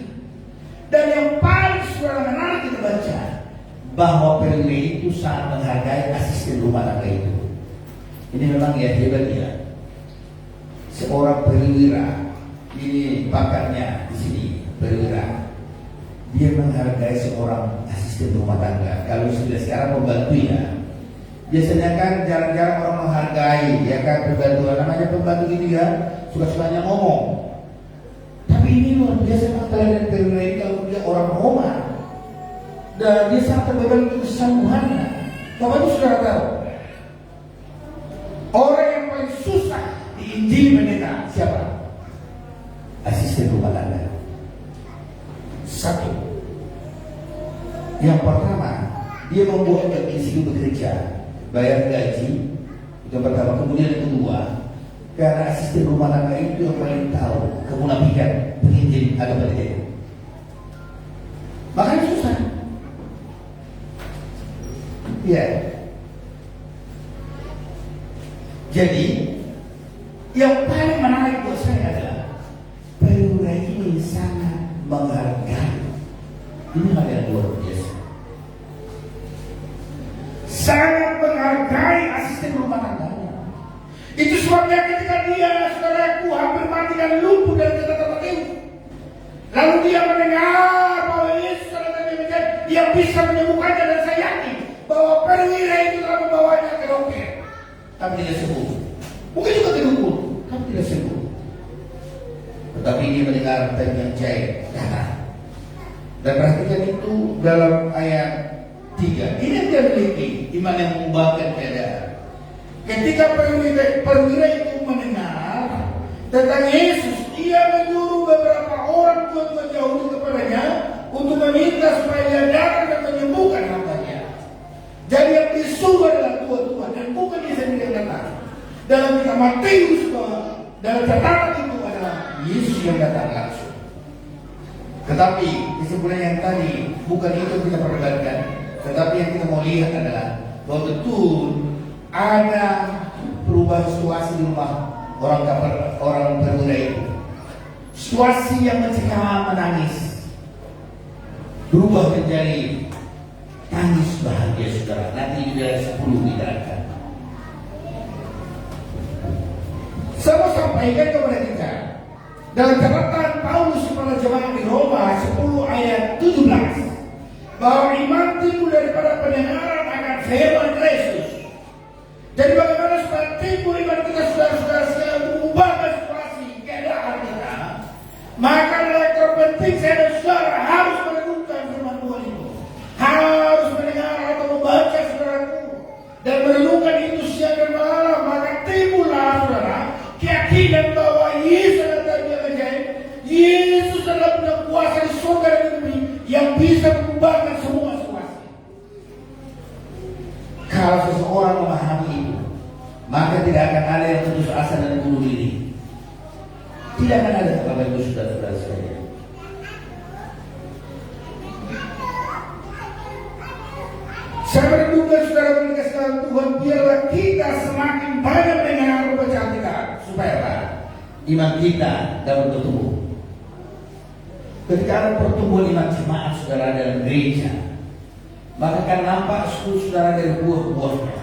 Dan yang paling saudara menarik kita baca bahwa perwira itu sangat menghargai asisten rumah tangga itu. Ini memang ya hebat ya. Seorang perwira, ini pakatnya di sini perwira. Dia menghargai seorang asisten rumah tangga. Kalau sudah sekarang pembantu ya, biasanya kan jarang-jarang orang menghargai ya kan pembantu. Namanya pembantu ini ya suka-sukanya ngomong. Tapi ini luar biasa teladan perwira ini kalau dia orang Roma. Dan dia sangat terbebani untuk kesembuhannya. Bapak itu sudah tahu, orang yang paling susah di Injil mendengar siapa? Asisten rumah tangga. Satu, yang pertama dia membuat istri bekerja, bayar gaji. Itu yang pertama. Kemudian yang kedua, karena asisten rumah tangga itu yang paling tahu kemunafikan penginjil agama dia. Makanya susah. Ya. Jadi yang paling menarik buat saya adalah perwira ini sangat menghargai. Ini hal yang luar biasa. Sangat menghargai asisten rumah tangganya. Itu sebabnya ketika dia saudaraku hampir mati dan lumpuh dari tempat itu, lalu dia mendengar bahwa Yesus adalah demikian, dia bisa menyembuhkannya, dan saya yakin bahwa perwira itu telah membawanya ke dokter, tapi tidak sembuh. Mungkin juga terluka, tapi tidak sembuh. Tetapi dia mendengar yang jahit kata. Dan perhatikan itu dalam ayat 3. Ini yang dia miliki, iman yang mengubahkan keadaan. Ketika perwira itu mendengar tentang Yesus, ia menyuruh beberapa orang tua-tua Yahudi kepadanya untuk meminta supaya dia datang dan menyembuhkan hambanya. Jadi yang disuruh adalah tua-tua dan bukan dia sendiri yang datang. Dalam kitab Matius, dalam catatan itu adalah Yesus yang datang langsung. Tetapi kesimpulan yang tadi bukan itu yang kita perdebatkan, tetapi yang kita mau lihat adalah bahwa betul ada perubahan situasi di rumah orang perwira itu. Situasi yang mencekam menangis berubah menjadi tangis bahagia saudara. Nanti di ayat 10 kita akan. Saya mau sampaikan kepada kita dalam catatan Paulus kepada jemaat di Roma 10 ayat 17 bahwa iman timbul daripada pendengaran akan firman Kristus. Jadi bagaimana supaya timbul iman kita saudara-saudara sekalian untuk mengubahkan situasi keadaan kita? Maka yang terpenting saya dan saudara harus merenungkan firman Tuhan itu, harus mendengar atau membaca saudaraku, dan merenungkan itu siang dan malam. Maka timbullah saudara keyakinan seseorang memahami itu, maka tidak akan ada yang putus asa dan bunuh diri. Tidak akan ada, Bapak Ibu saudara-saudara sekalian. Saya berdoa saudara dikasih dalam Tuhan, biarlah kita semakin banyak mendengar bacaan kita, supaya apa? Iman kita dapat bertumbuh. Ketika ada pertumbuhan iman jemaat saudara dalam gereja, maka akan nampak saudara dari buah-buahnya.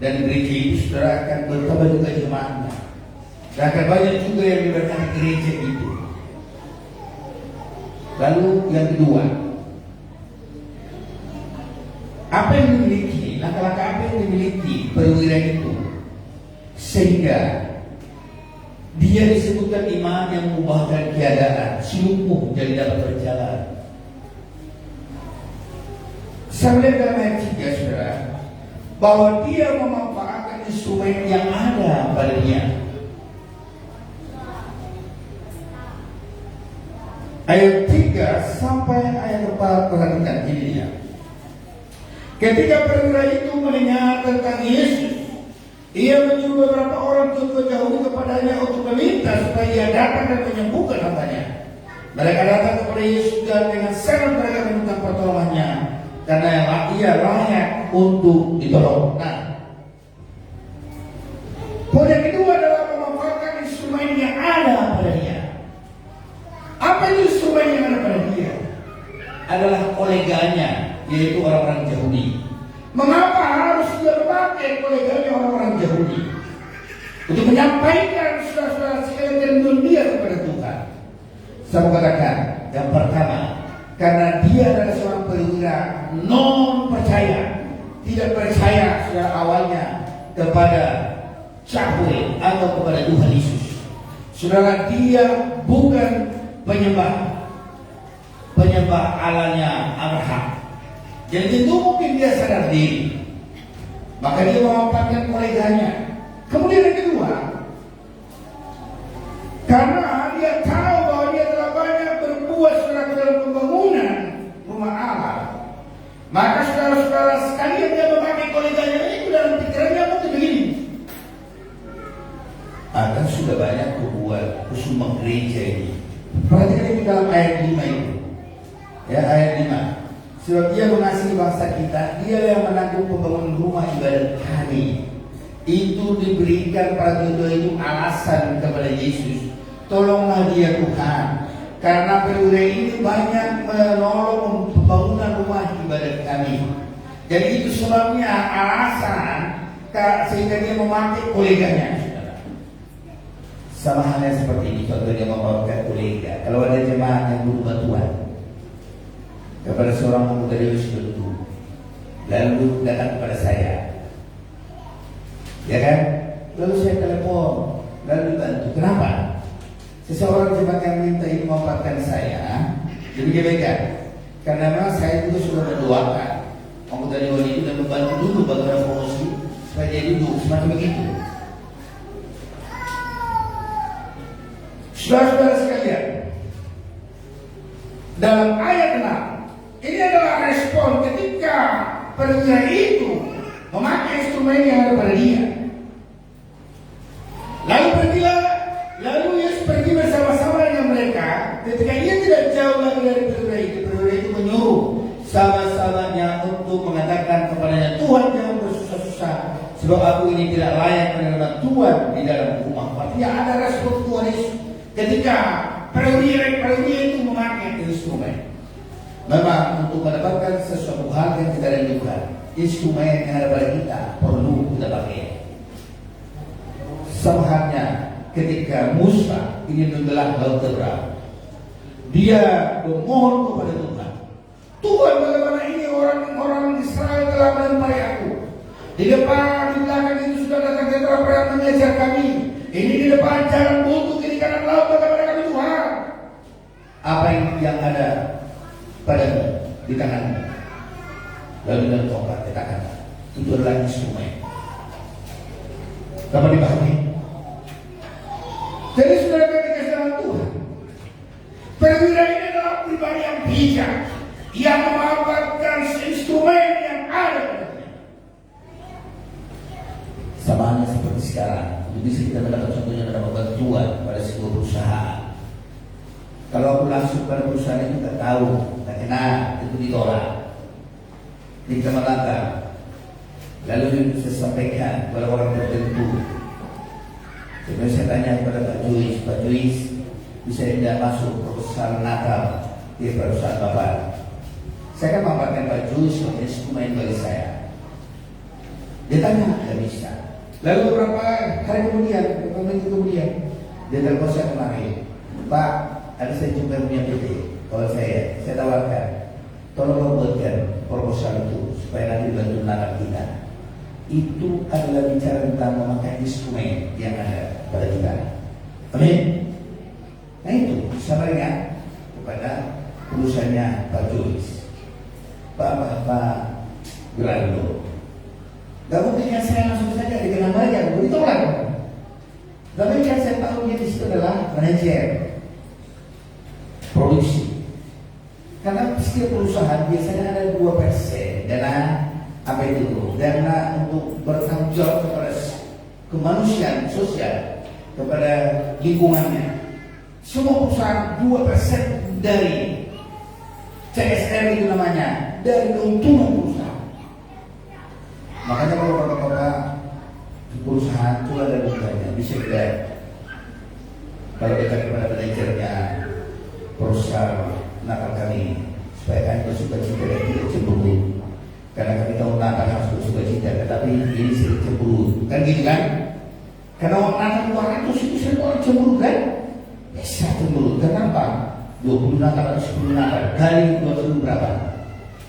Dan gereja itu saudara akan bertambah juga jemaatnya. Dan akan banyak juga yang diberkati gereja itu. Lalu yang kedua, apa yang dimiliki, langkah-langkah apa yang dimiliki perwira itu, sehingga dia disebutkan iman yang mengubahkan keadaan, si lumpuh jadi dapat berjalan. Saya melihat dalam ayat 3 saudara, bahwa dia memanfaatkan instrumen yang ada pada dia. Ayat 3 sampai ayat 4, perhatikan ini dia. Ketika perwira itu mendengar tentang Yesus, ia menyuruh beberapa orang untuk Yahudi kepadanya untuk meminta supaya ia datang dan menyembuhkan hambanya. Mereka datang kepada Yesus dan dengan sangat mereka meminta pertolongannya, karena ia layak untuk ditolong. Nah, poin yang kedua adalah memanfaatkan instrumen yang ada pada dia. Apa itu instrumen yang ada pada dia? Adalah koleganya, yaitu orang-orang Yahudi. Mengapa harus dia memakai koleganya orang-orang Yahudi? Untuk menyampaikan saudara-saudara sekalian kerinduan dia kepada Tuhan. Saya katakan, yang pertama, karena dia adalah seorang perwira non percaya, tidak percaya secara awalnya kepada Yahweh atau kepada Tuhan Yesus. Saudara, dia bukan penyembah Allahnya Abraham. Jadi tentu mungkin dia sadar diri, maka dia memanfaatkan koleganya. Kemudian yang kedua, karena dia tahu bahwa dia telah banyak berbuat saudara dalam pembangunan rumah Allah, maka saudara-saudara sekalian dia memakai koleganya itu dalam pikirannya mungkin begini. Akan sudah banyak berbuat kusuma gereja ini. Perhatikan itu dalam ayat 5 itu. Ya, ayat 5. Sebab dia mengasihi bangsa kita, dia yang menanggung pembangunan rumah ibadat kami. Itu diberikan para jodoh itu alasan kepada Yesus, tolonglah dia Tuhan, karena perwira ini banyak menolong pembangunan rumah ibadat kami. Jadi itu sebabnya alasan sehingga dia memakai koleganya. Sama halnya seperti ini, kalau dia memakai kolega. Kalau ada jemaat yang butuh bantuan kepada seorang pemuda Yesus itu, lalu datang kepada saya, ya kan? Lalu saya telepon, lalu dibantu. Kenapa? Seseorang jemaat yang minta ini memanfaatkan saya, jadi kebaikan. Karena memang saya juga sudah mendoakan pemuda Yesus itu dan membantu dulu bagaimana promosi supaya dia duduk semacam begitu. Saudara-saudara sekalian, dalam ayat 6, ini adalah respon ketika perwira itu memakai instrumen yang ada pada dia. Lalu Yesus pergi bersama-sama dengan mereka. Ketika ia tidak jauh lagi dari perwira itu menyuruh sahabat-sahabatnya untuk mengatakan kepadanya, Tuhan jangan bersusah-susah, sebab aku ini tidak layak menerima Tuhan di dalam rumah. Artinya ada respon Tuhan Yesus ketika perwira itu memakai instrumen. Memang untuk mendapatkan sesuatu hal yang kita rindukan, instrumen yang ada pada kita perlu kita pakai. Sama halnya ketika Musa ingin membelah laut terbelah, dia memohon kepada Tuhan, Tuhan bagaimana ini orang Israel telah melempari aku. Di depan, di belakang itu sudah datang tentara perang mengejar kami. Ini di depan jalan buntu, kiri kanan laut, bagaimana kami Tuhan? Apa yang ada padamu di tanganmu? Lalu dengan tongkat katakan, itu adalah instrumen. Dapat dipahami? Jadi saudara dikasih dalam Tuhan, perwira ini adalah pribadi yang bijak, yang memanfaatkan instrumen yang ada padanya. atau contohnya mendapat bantuan pada sebuah perusahaan. Kalau aku langsung pada perusahaan itu tak tahu, tak kenal, itu ditolak, dikemalkan. Lalu saya sampaikan kepada orang tertentu. Jadi saya tanya kepada Pak Juis, bisa tidak masuk proposal nakal di perusahaan Bapak? Saya kan memaparkan Pak Juis sebagai instrumen bagi saya. Dia tanya, tidak bisa. Lalu beberapa hari kemudian, beberapa minggu kemudian, dia telepon saya kemarin, Pak, ada saya jumpa punya PT. Kalau saya tawarkan, tolong buatkan proposal itu supaya nanti dibantu nakal kita. Itu adalah bicara tentang memakai instrumen yang ada pada kita. Amin. Nah itu sabarnya kepada perusahaannya Pak Juis, Pak Gerardo. Gak mungkin kan saya langsung saja dikenal mereka, begitu lah. Gak mungkin kan saya tahu dia di situ adalah manajer produksi. Karena setiap perusahaan biasanya ada 2% dana apa itu, dana untuk bertanggung jawab kepada kemanusiaan sosial, kepada lingkungannya. Semua perusahaan 2% dari CSR itu namanya, dari keuntungan perusahaan. Makanya kalau bapak-bapak di perusahaan itu ada dukanya, bisa kita kalau kita kepada manajernya perusahaan nakal kami supaya kami bersuka cita dan tidak cemburu. Karena kami tahu nakal harus bersuka cita, tetapi ini sering cemburu, kan gitu kan? Karena orang nakal 200 itu sering orang cemburu kan? Bisa cemburu, kenapa? 20 nakal atau 10 nakal kali 20 berapa?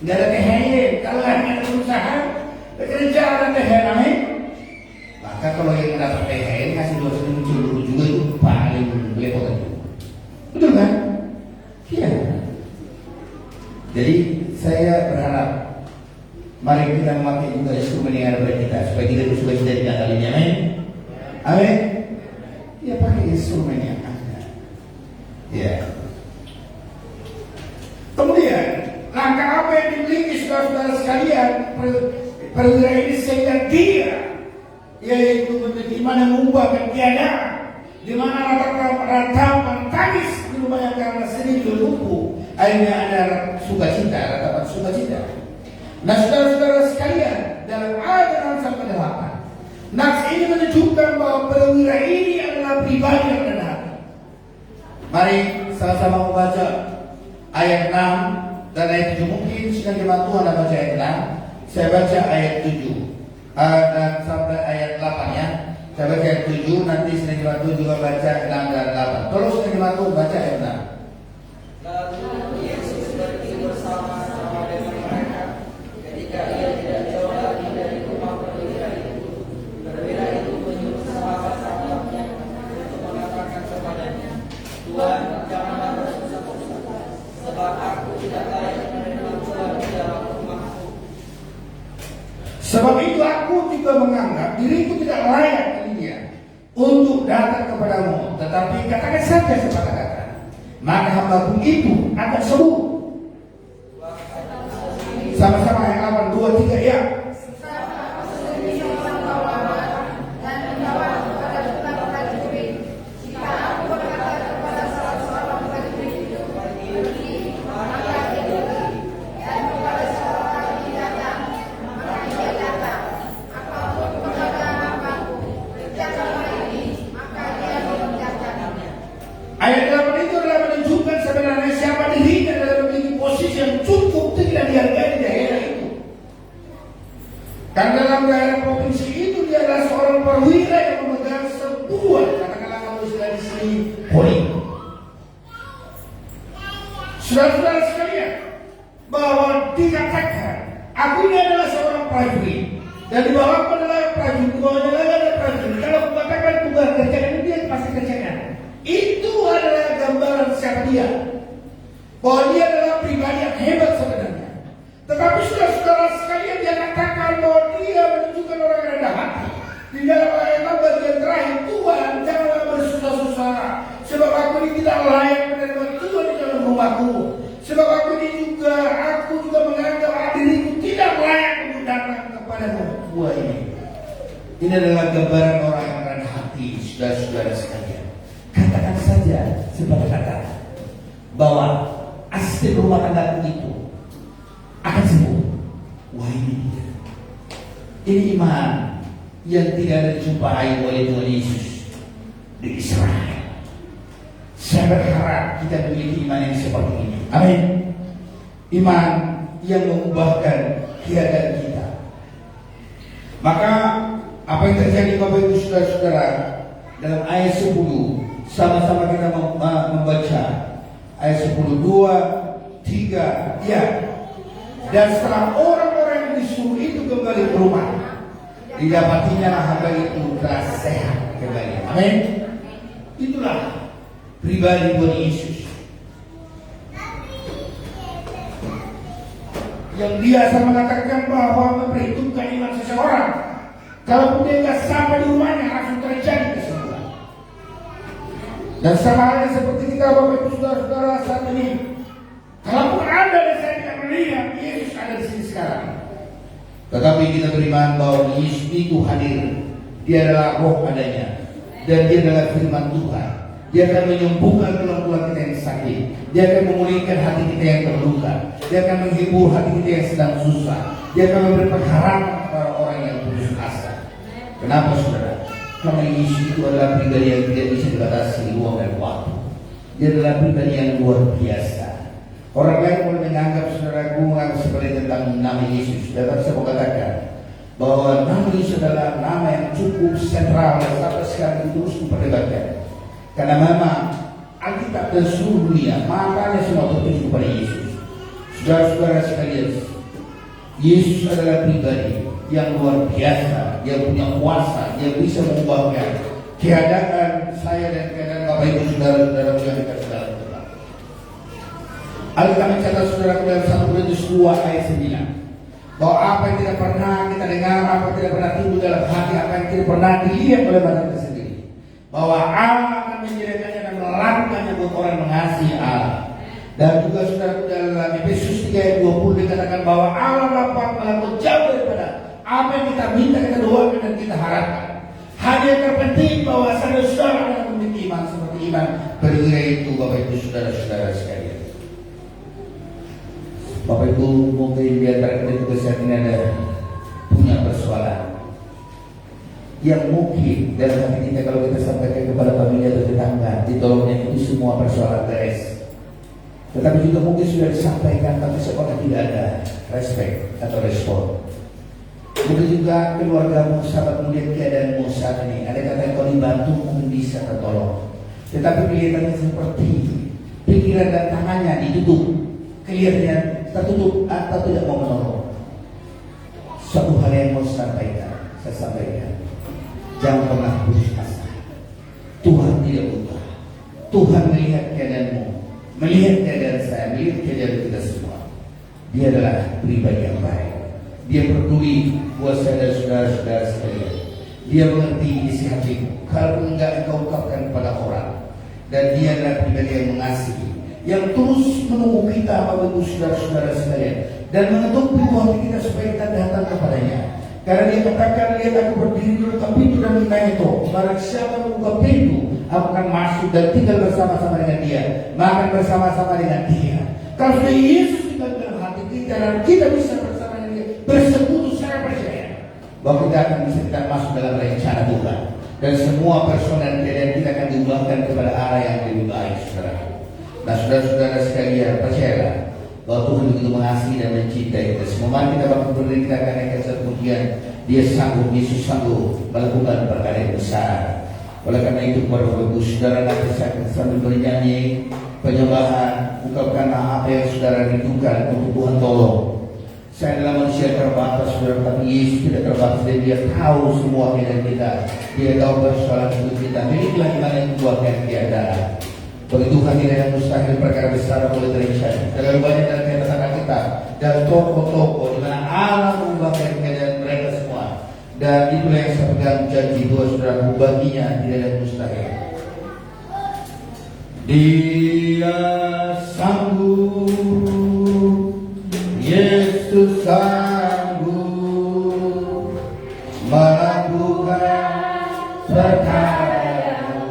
Nggak ada THR. Kalau hanya perusahaan bekerja ada THR, amin. Maka kalau yang mendapat THR ngasih 20 cemburu juga itu paling belepotan itu. Betul kan? Iya. Jadi saya berharap mari kita memakai juga instrumen yang ada pada kita supaya kita bersuka cita di kalinya, amin. Amin. Ya pakai instrumen yang ada. Ya. Kemudian langkah apa yang dimiliki saudara-saudara sekalian perwira ini sehingga dia yaitu menerima dan mengubah keadaan di mana ratapan tangis di rumah yang karena sedih lumpuh akhirnya ada sukacita, ratapan sukacita. Nah saudara-saudara sekalian, dalam ayat 6-8 nats ini menunjukkan bahwa perwira ini adalah pribadi yang rendah hati. Mari sama-sama membaca ayat 6 dan ayat 7. Mungkin sedang jemaat Tuhan baca ayat 6. Saya baca ayat 7 dan sampai ayat 8 ya. Saya baca ayat 7, nanti sedang jemaat Tuhan juga baca 6 dan 8. Tolong sedang jemaat Tuhan baca ayat 6. Lalu Yesus pergi bersama-sama dengan mereka. Ketika ia tidak jauh lagi dari rumah perwira itu menyuruh sahabat-sahabatnya untuk mengatakan kepadanya, Tuhan, janganlah bersusah-susah, sebab aku tidak layak menerima Tuhan di dalam rumahku. Sebab itu aku juga menganggap diriku tidak layak untuk datang kepadamu, tetapi katakan saja sepatah kata, maka hambaku itu akan sembuh. Sama-sama ayat 8, 2, 3 ya. Ayat 8 itu adalah menunjukkan sebenarnya siapa dirinya dalam memiliki posisi yang cukup tidak dihargai di daerah itu. Karena dalam daerah provinsi itu dia adalah seorang perwira yang memegang sebuah, katakanlah kalau istilah di sini, poli. Saudara-saudara sekalian, bahwa dikatakan aku ini adalah seorang prajurit dan di bawahku adalah prajurit, di bawahnya lagi ada prajurit. Kalau aku katakan tugas kerjaan ini dia pasti kerjakan. Itu adalah gambaran siapa dia, bahwa dia adalah pribadi yang hebat sebenarnya. Tetapi saudara-saudara sekalian, dia katakan bahwa dia menunjukkan orang yang rendah hati. Di dalam ayat bagian terakhir, Tuhan janganlah bersusah-susah, sebab aku ini tidak layak menerima Tuhan di dalam rumahku. Sebab aku juga menganggap diriku tidak layak untuk datang kepada buah ini. Ini adalah gambaran orang yang rendah hati, saudara-saudara. saudara sekalian, katakan saja sebagai kata bahwa asisten rumah tangga itu akan sembuh. Wah, ini dia. Ini iman yang tidak dijumpai oleh Tuhan Yesus di Israel. Saya berharap kita memiliki iman yang seperti ini. Amin. Iman yang mengubahkan keadaan kita. Maka apa yang terjadi Bapak Ibu Saudara-saudara dalam ayat 10, sama-sama kita membaca ayat 10, 2, 3, ya. Dan setelah orang-orang yang disuruh itu kembali ke rumah, didapatinya hamba itu telah sehat kembali. Amin. Itulah pribadi Tuhan Yesus yang biasa mengatakan bahwa memperhitungkan iman seseorang. Kalau dia nggak sampai di rumahnya, langsung terjadi kesembuhan. Dan sama halnya seperti kita Bapak Ibu Saudara-saudara saat ini, kalaupun Anda dan saya tidak melihat Yesus ada di sini sekarang, tetapi kita beriman bahwa Yesus itu hadir. Dia adalah roh adanya, dan dia adalah firman Tuhan. Dia akan menyembuhkan tulang-tulang kita yang sakit. Dia akan memulihkan hati kita yang terluka. Dia akan menghibur hati kita yang sedang susah. Dia akan memberi pengharapan kepada orang yang putus asa. Kenapa saudara? Karena Yesus itu adalah pribadi yang tidak bisa dibatasi ruang dan waktu. Dia adalah pribadi yang luar biasa. Orang lain boleh menganggap saudaraku menganggap seperti tentang nama Yesus. Tetapi saya mau katakan bahwa nama Yesus adalah nama yang cukup sentral dan sampai sekarang terus diperdebatkan. Karena memang Alkitab dan seluruh dunia makanya semua tertuju kepada Yesus. Saudara-saudara sekalian, Yesus adalah pribadi yang luar biasa, yang punya kuasa, yang bisa mengubahkan keadaan saya dan keadaan Bapak Ibu Saudara-saudara yang kita sedang dengar. Alkitab mencatat saudara dalam 1 Korintus 2 ayat 9 bahwa apa yang tidak pernah kita dengar, apa yang tidak pernah timbul dalam hati, apa yang tidak pernah dilihat oleh mata kita sendiri, bahwa Allah akan menyediakannya dan melakukannya buat orang mengasihi Allah. Dan juga saudara dalam Efesus 3 ayat 20 dikatakan bahwa Allah dapat melakukan jauh daripada apa yang kita minta, kita doakan dan kita harapkan. Hal yang terpenting bahwa saudara-saudara akan memiliki iman seperti iman perwira itu Bapak Ibu Saudara-saudara sekalian. Bapak Ibu mungkin di antara kita juga saat ini ada punya persoalan yang mungkin dalam hati kita kalau kita sampaikan kepada familia atau tetangga, ditolongnya itu semua persoalan beres. Tetapi juga mungkin sudah disampaikan tapi seolah tidak ada respect atau respon. Mungkin juga keluargamu, sahabat melihat keadaanmu saat ini, ada kata yang kau dibantu mungkin bisa tertolong, tetapi kelihatannya seperti pikiran dan tangannya ditutup, kelihatannya tertutup atau tidak mau menolong. Suatu hal yang mau saya sampaikan, jangan pernah putus asa. Tuhan tidak lupa. Tuhan melihat keadaanmu, melihat keadaan saya, melihat keadaan kita semua. Dia adalah pribadi yang baik. Dia peduli buat saya dan saudara-saudara sekalian. Dia mengerti isi hatimu. Kalau enggak engkau ungkapkan kepada orang. Dan dia adalah pribadi yang mengasihi, yang terus menunggu kita Bapak Ibu saudara-saudara sekalian, dan mengetuk pintu hati kita supaya kita datang kepadanya. Karena dia katakan, lihat aku berdiri di dekat pintu dan mengetuk. Barang siapa membuka pintu, aku akan masuk dan tinggal bersama-sama dengan dia, makan bersama-sama dengan dia. Kalau sudah Yesus tinggal dalam hati kita dan kita bisa bersama dengan dia, bersekutu, saya percaya bahwa kita akan bisa kita masuk dalam rencana Tuhan. Dan semua personal keadaan kita akan diubahkan kepada arah yang lebih baik, saudara. Nah, saudara-saudara sekalian, percayalah bahwa Tuhan begitu mengasihi dan mencintai kita semua. Mari kita bakal berdiri, kita akan naikkan satu pujian. Dia sanggup, Yesus sanggup melakukan perkara yang besar. Oleh karena itu, kepada Bapak Ibu Saudara, nanti saya sambil bernyanyi penyembahan, ungkapkanlah apa yang saudara rindukan untuk Tuhan tolong. Saya adalah manusia terbatas, saudara, tapi Yesus tidak terbatas dan Dia tahu semua keadaan kita. Dia tahu persoalan hidup kita. Milikilah iman yang membuahkan keadaan. Bagi Tuhan tidak ada mustahil, perkara besar boleh terjadi. Terlalu banyak dalam catatan kita dan toko-toko di mana Allah mengubahkan keadaan mereka semua. Dan itulah yang saya pegang janji Tuhan, saudaraku, baginya tidak ada mustahil. Dia sanggup, Yesus sanggup melakukan perkara yang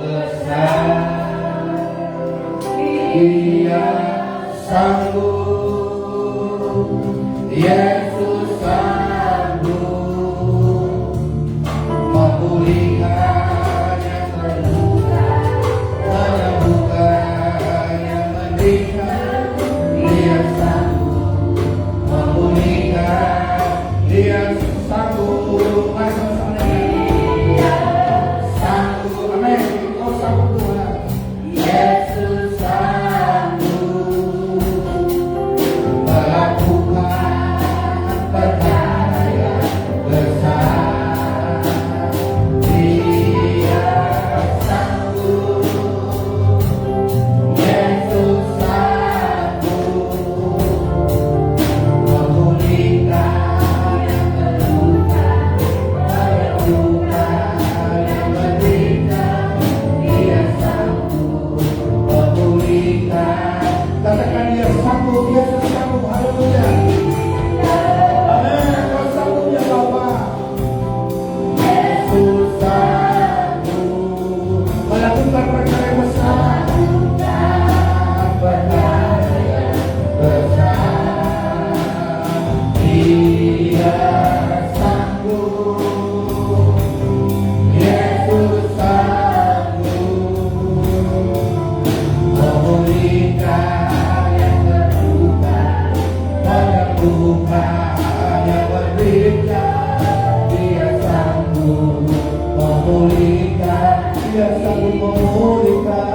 sanggup memulihkan,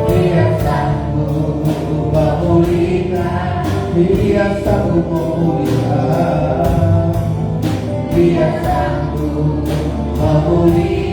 Dia sanggup memulihkan, Dia sanggup memulihkan, Dia sanggup memulihkan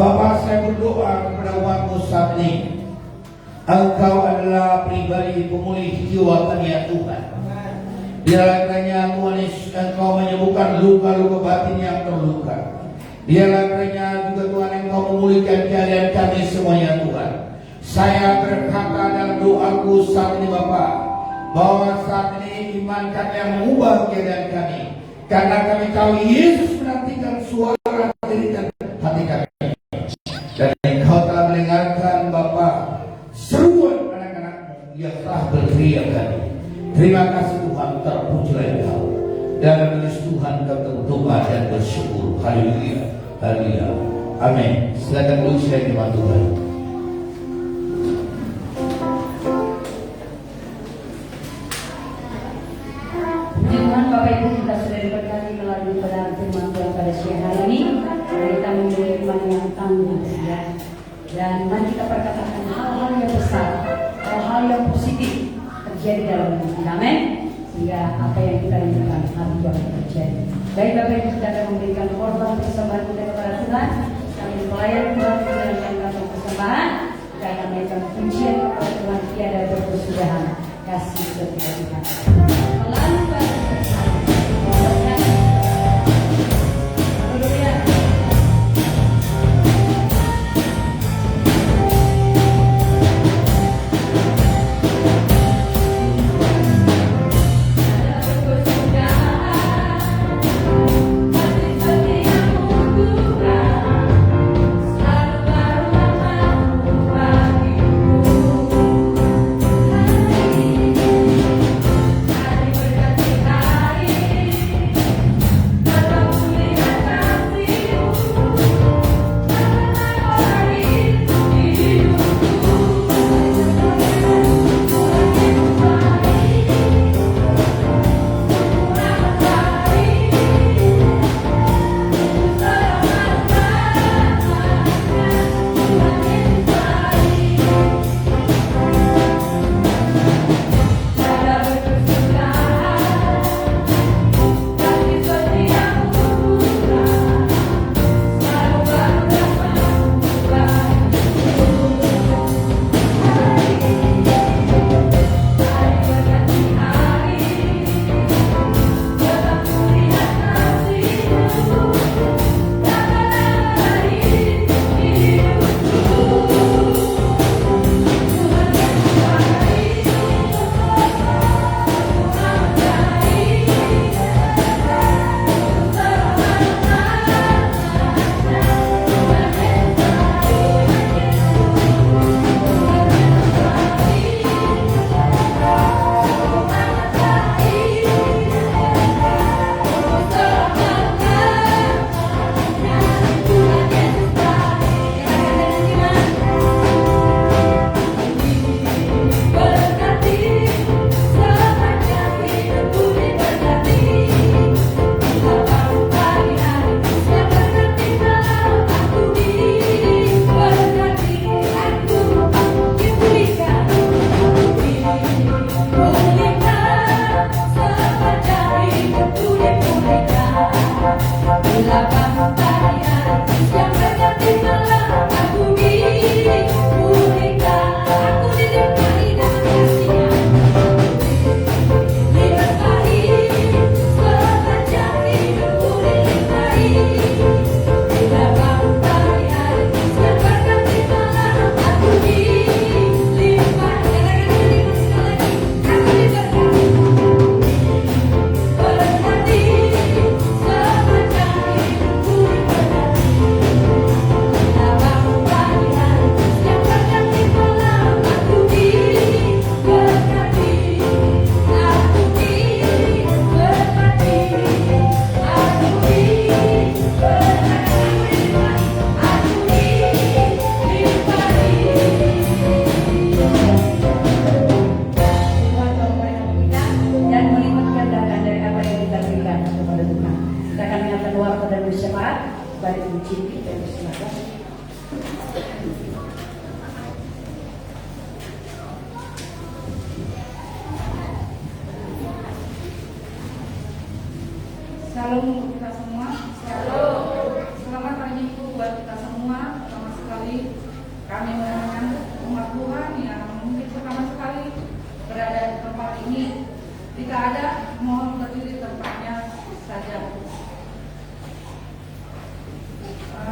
Bapa, saya berdoa kepada umatmu saat ini. Engkau adalah pribadi pemulih jiwa kami ya Tuhan. Biarlah kiranya Tuhan Yesus Engkau menyembuhkan luka-luka batin yang terluka. Biarlah kiranya juga Tuhan Engkau memulihkan keadaan kami semuanya Tuhan. Saya berkata dalam doaku saat ini Bapa, bahwa saat ini iman kami yang mengubah keadaan kami. Karena kami tahu Yesus menantikan suara dirikan hati kami. Dan Engkau telah mendengarkan Bapa seruan anak-anakmu yang telah berteriak tadi. Terima kasih Tuhan, terpujilah Engkau. Dalam nama Tuhan kami berdoa dan bersyukur. Haleluya, haleluya, amin. Silakan duduk saya di Tuhan. Tuhan, Bapak Ibu, kita sudah diberkati melalui kebenaran firman Tuhan pada siang hari ini. Kita memiliki iman yang tangguh, ya. Dan mari kita perkatakan hal-hal yang besar, hal-hal yang positif terjadi dalam hidup kita, amin. Sehingga apa yang kita rindukan hari Tuhan terjadi. Baik Bapak Ibu, kita akan memberikan korban persembahan kita kepada Tuhan. Kami pelayan Tuhan menjalankan kantong persembahan. Kita akan memberikan pujian kepada Tuhan tiada berkesudahan. Kasih setia Tuhan. Melalui Shalom untuk kita semua. Selamat hari Minggu buat kita semua. Pertama sekali kami menyambut umat Tuhan yang mungkin pertama sekali berada di tempat ini. Jika ada, mohon berdiri tempatnya saja.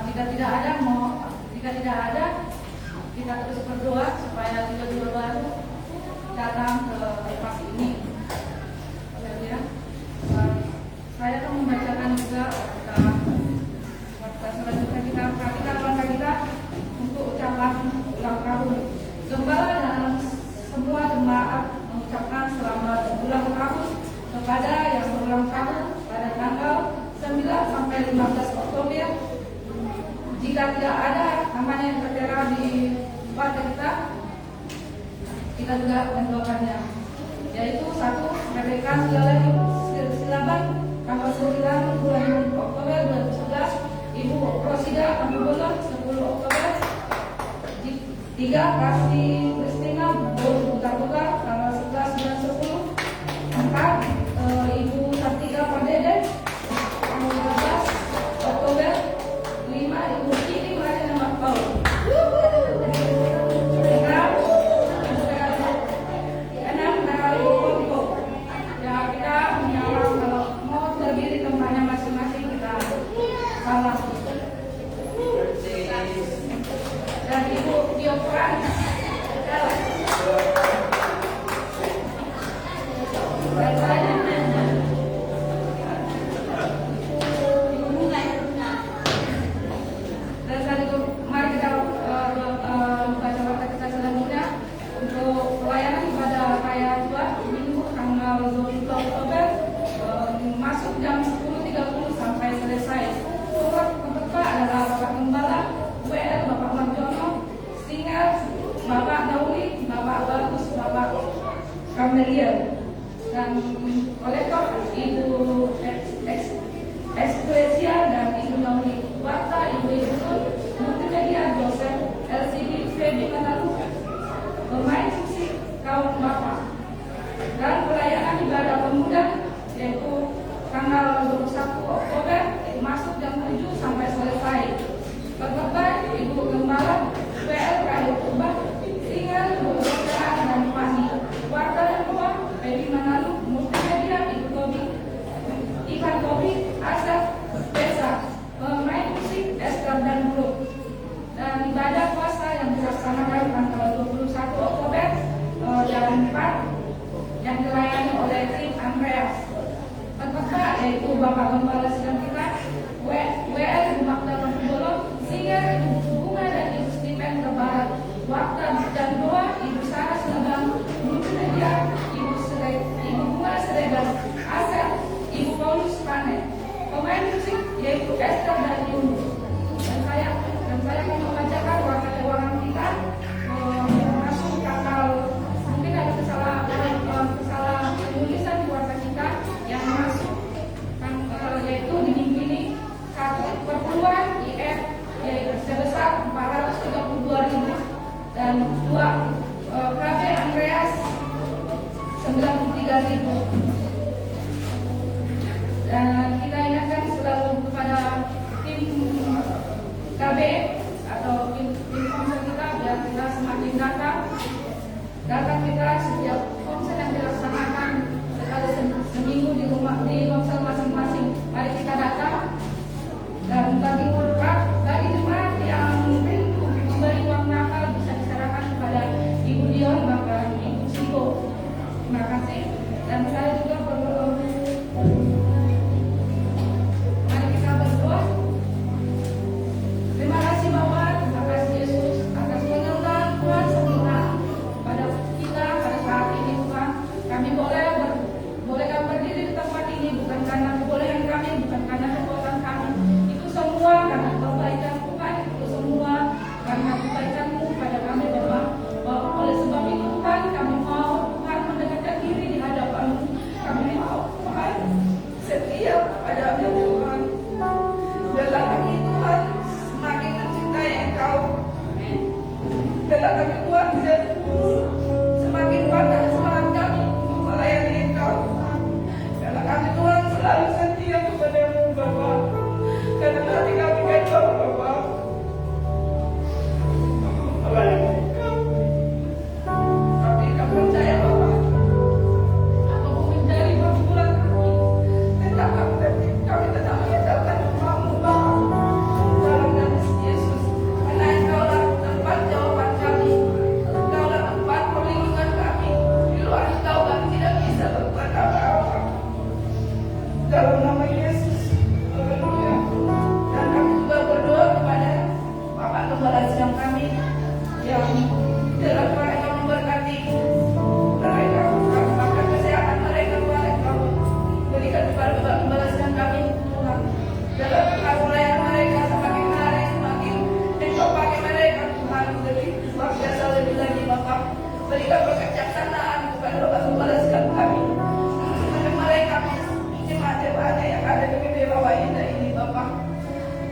Jika tidak ada, kita terus berdoa supaya tiba-tiba baru datang ke tempat ini. Saya akan membacakan juga selanjutnya kita perhatikan langkah kita untuk ucapan ulang tahun. Gembala dalam semua jemaat mengucapkan selamat ulang tahun kepada yang berulang tahun pada tanggal 9 sampai 15 Oktober. Jika tidak ada namanya yang tertera di partai kita juga mendoakannya, yaitu 1. Rebecca Silaban tanggal 9 bulan Oktober 2011, Ibu Rosida Ambubolon 10 Oktober. 3. Kasih Kristina Buta tanggal 11 bulan 10. 4. Ibu Sartika Pardede tanggal 12 Oktober. 5. Ibu Kini Mariana Makpau. 6. Narawi Kompo. Ya, kita menyalahkan kalau mau berdiri tempatnya masing-masing kita salah. Dan Ibu Diopran dan saat itu mari kita baca warta kita selanjutnya untuk pelayanan ibadah kaya tua Minggu tanggal 20 Oktober masuk jam 10.30 sampai selesai. Surat peserta adalah Bapak Gembala WL Bapak Marjono, Singa Bapak Dauli, Bapak Bagus, Bapak Kamelian, dan kolektor Ibu Eksklesia dan Ibu Dauli, Warta Ibu Yusun, Multimedia Joseph, LCD Feby Manalu, pemain musik kaum Bapak, dan pelayanan ibadah pemuda yaitu tanggal 21 Oktober masuk jam 7 sampai selesai. Peserta Ibu Gembala WL Kayu Kubah, Singa Buka dan Fani, Warta dan Tua Feby Manalu, Multimedia Ibu Tobi, Ikan Tobi, Asaf Desa, pemain musik Esther dan Grup, dan ibadah puasa yang dilaksanakan tanggal 21 Oktober jam 4 yang dilayani oleh tim Andreas. Peserta yaitu Bapak Gembala Sidang kita WL Magda Mangkubolon, Singa Ibu Bunga dan Ibu Stipen Kebarat, Waktu dan Doa Ibu Sarah Selebang, Multimedia Ibu Bunga Seregar, Asel Ibu Paulus Panen, pemain musik yaitu Esther dan Yunus. Dan saya akan membacakan warta keuangan kita masuk tanggal, mungkin ada kesalahan penulisan di warta kita yang masuk yaitu di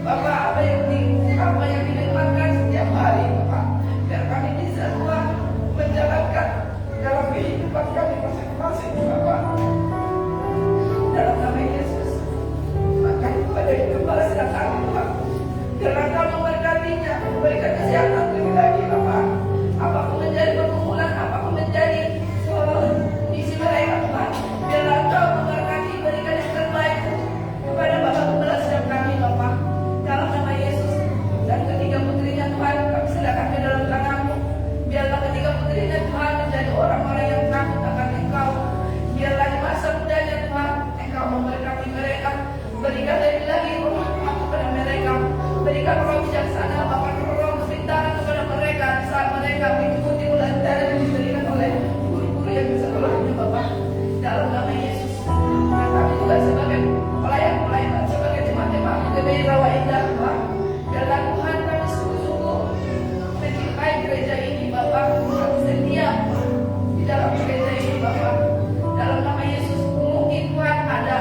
Bapak, apa yang dinikmatkan setiap hari Bapak, biar kami bisa Tuhan menjalankan dalam kehidupan kami masing-masing Bapak. Dalam nama Yesus, maka kepada kepala sedang kami Tuhan, biarlah Kau memberkatinya, memberikan kesehatan lebih lagi Bapak. Apapun menjadi pergumulan, apapun menjadi misi mereka Tuhan, biarlah Kau memberkati, berikan yang terbaik kepada Bapak kepala sedang kami Bapak. Dalam nama Yesus, dan ketiga putrinya Tuhan, kami serahkan ke dalam tangan-Mu. Biarlah ketiga putrinya Tuhan menjadi orang-orang yang takut akan Engkau. Biarlah di masa mudanya Tuhan, Engkau memberkati mereka, berikan lebih lagi roh kepada mereka, berikan roh bijaksana, Bapak, roh kepintaran kepada mereka saat mereka mengikuti pelajaran yang diberikan oleh guru-guru yang di sekolahnya Bapak. Dalam nama Yesus, dan kami juga sebagai pelayan-pelayan, sebagai jemaat-jemaat GBI Rawa Indah Tuhan, biarlah Tuhan kami sungguh-sungguh mencintai gereja ini Bapak, kami setia di dalam gereja ini Bapak. Dalam nama Yesus, mungkin Tuhan ada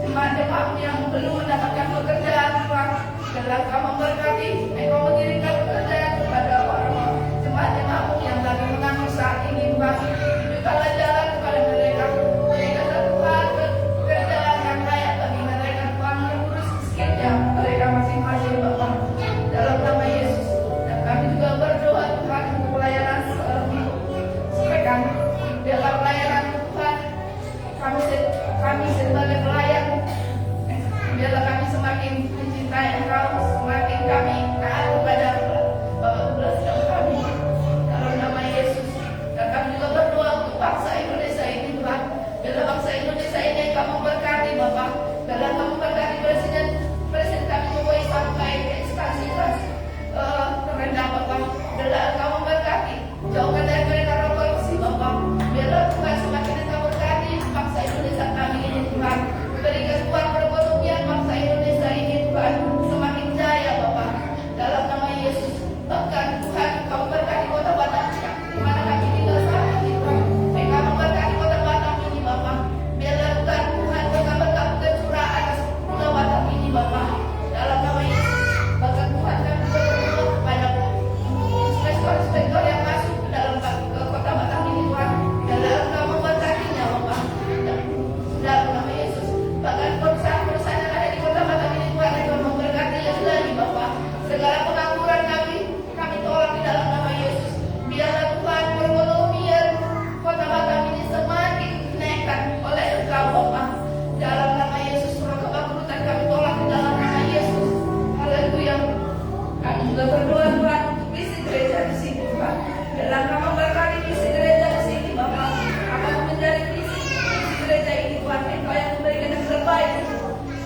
jemaat-jemaat yang belum mendapatkan pekerjaan Tuhan, biarlah Kau memberkati, Engkau mengirimkan pekerjaan kepada orang jemaat-jemaat yang lagi menganggur saat ini Tuhan. Tunjukkanlah jalan kepada mereka, berikanlah Tuhan pekerjaan yang layak bagi mereka Tuhan, yang urus miskinnya mereka masing-masing Bapak. Dalam nama Yesus, dan kami juga berdoa Tuhan untuk pelayanan mereka, biarlah pelayanan Tuhan kami sebagai pelayan, biarlah kami semakin mencintai Engkau, semakin kami taat kepada Bapak belas kami. Dalam nama Yesus, dan kami juga berdoa untuk bangsa Indonesia ini Tuhan, biarlah bangsa Indonesia ini Engkau memberkati Bapak, biarlah Engkau memberkati presiden kami Jokowi sampai ke instansi terendah Bapak, biarlah Engkau memberkati, jauhkan dari mereka roh korupsi Bapak, biarlah Tuhan semakin Engkau berkati bangsa Indonesia kami ini Tuhan, berikan Tuhan perekonomian bangsa Indonesia ini Tuhan semakin jaya Bapak. Dalam nama Yesus, bahkan Tuhan Kau memberkati kota Batam di mana kami tinggal saat ini Tuhan, Engkau memberkati kota Batam ini Bapak, biarlah Tuhan berkat curah atas pulau Batam ini Bapak. Dalam nama Yesus, bahkan Tuhan kami berdoa kepada inspektor yang masuk ke dalam ke kota Batam ini Tuhan, biarlah Engkau memberkatinya Bapak. Dalam nama Yesus, bahkan perusahaan-perusahaan yang ada di kota Batam ini Tuhan, Engkau memberkati lagi Bapak. Segala pengangguran kami tolak di dalam nama Yesus. Biarlah Tuhan perekonomian kota Batam ini semakin dinaikkan oleh Engkau Bapak. Dalam nama Yesus, roh kebangkrutan kami tolak di dalam nama Yesus. Haleluya. Kami juga berdoa Tuhan untuk visi gereja di sini Tuhan. Biarlah Kau memberkati visi gereja di sini Bapak. Apa menjadi visi gereja ini Tuhan, Engkau yang memberikan yang terbaik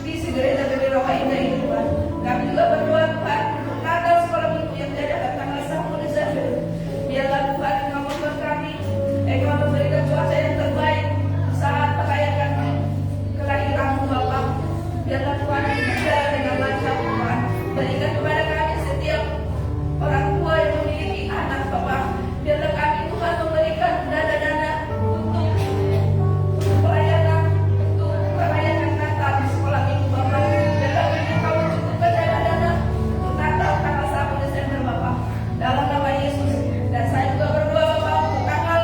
visi gereja GBI Rawa Indah ini Tuhan. Kami juga berdoa Tuhan untuk Natal sekolah minggu yang diadakan tanggal 1 Desember. Biarlah Tuhan Engkau memberkati, Engkau memberikan cuaca yang terbaik saat merayakan kelahiran-Mu Bapak. Biarlah Tuhan berjalan dengan lancar Tuhan. Berikan kepada kami setiap orang tua yang memiliki anak Bapak. Biarlah kami Tuhan memberikan dana-dana untuk pelayanan, untuk merayakan Natal di sekolah minggu Bapak. Biarlah Engkau mencukupkan dana-dana untuk Natal tanggal 1 Desember Bapak. Dalam nama Yesus, dan saya juga berdoa Bapak untuk tanggal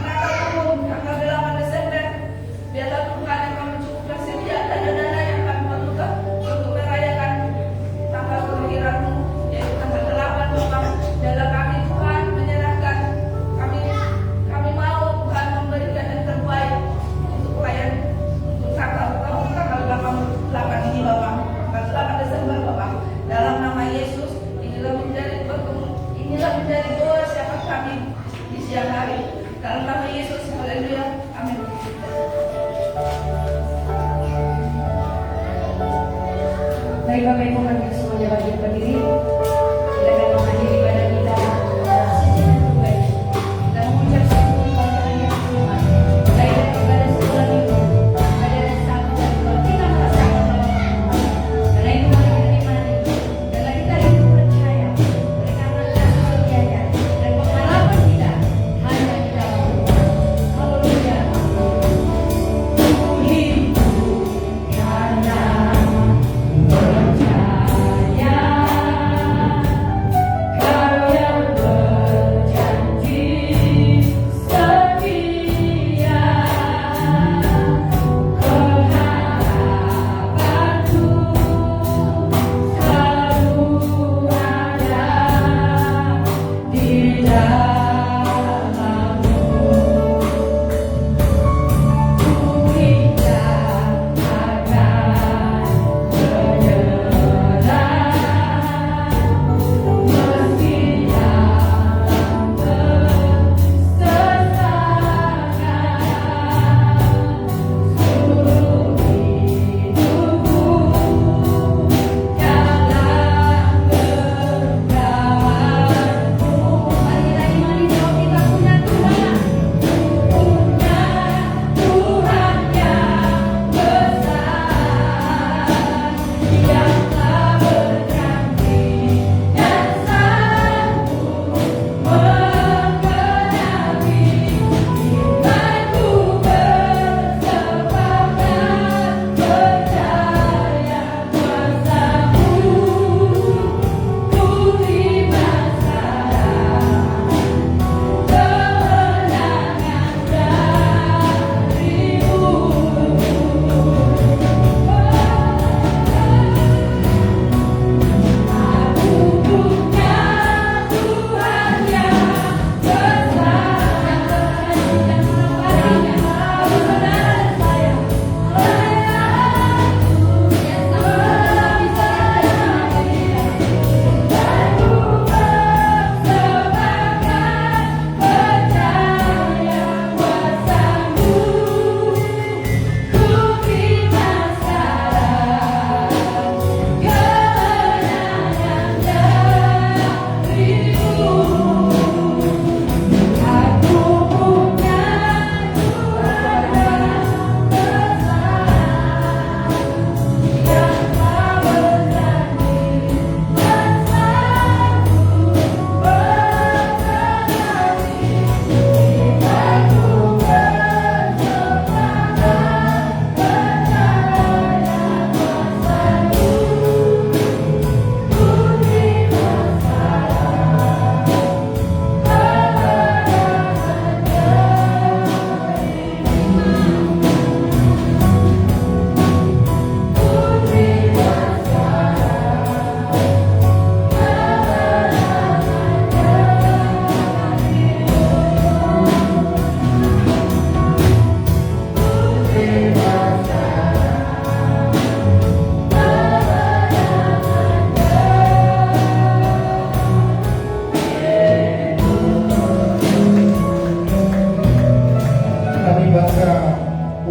Natal umum tanggal 8 Desember. Biarlah Tuhan Engkau mencukupkan setiap dana-dana yang kami perlukan untuk merayakan tanggal kelahiran-Mu, yaitu tanggal 8 Bapak. Biarlah kami Tuhan menyerahkan, kami mau Tuhan memberikan yang terbaik untuk pelayan untuk tanggal 8 ini Bapak, tanggal 8 Desember Bapak. Dalam nama Yesus, inilah menjadi doa syafaat kami di siang hari. Dalam nama Yesus, haleluya, amin. Baik Bapak Ibu, kami semuanya bagi berdiri. Kita akan mengakhiri ibadah kita. Kita mengucap satu bacaan yang Tuhan. Baik dari ibadah sekolah minggu, ibadah yang satu dan dua, kita merasakan bahwa karena itu mari kita imani, karena kita itu percaya, oleh karena kasih setianya dan pengharapan kita hanya di dalam Tuhan. Haleluya. Hidup karena percaya.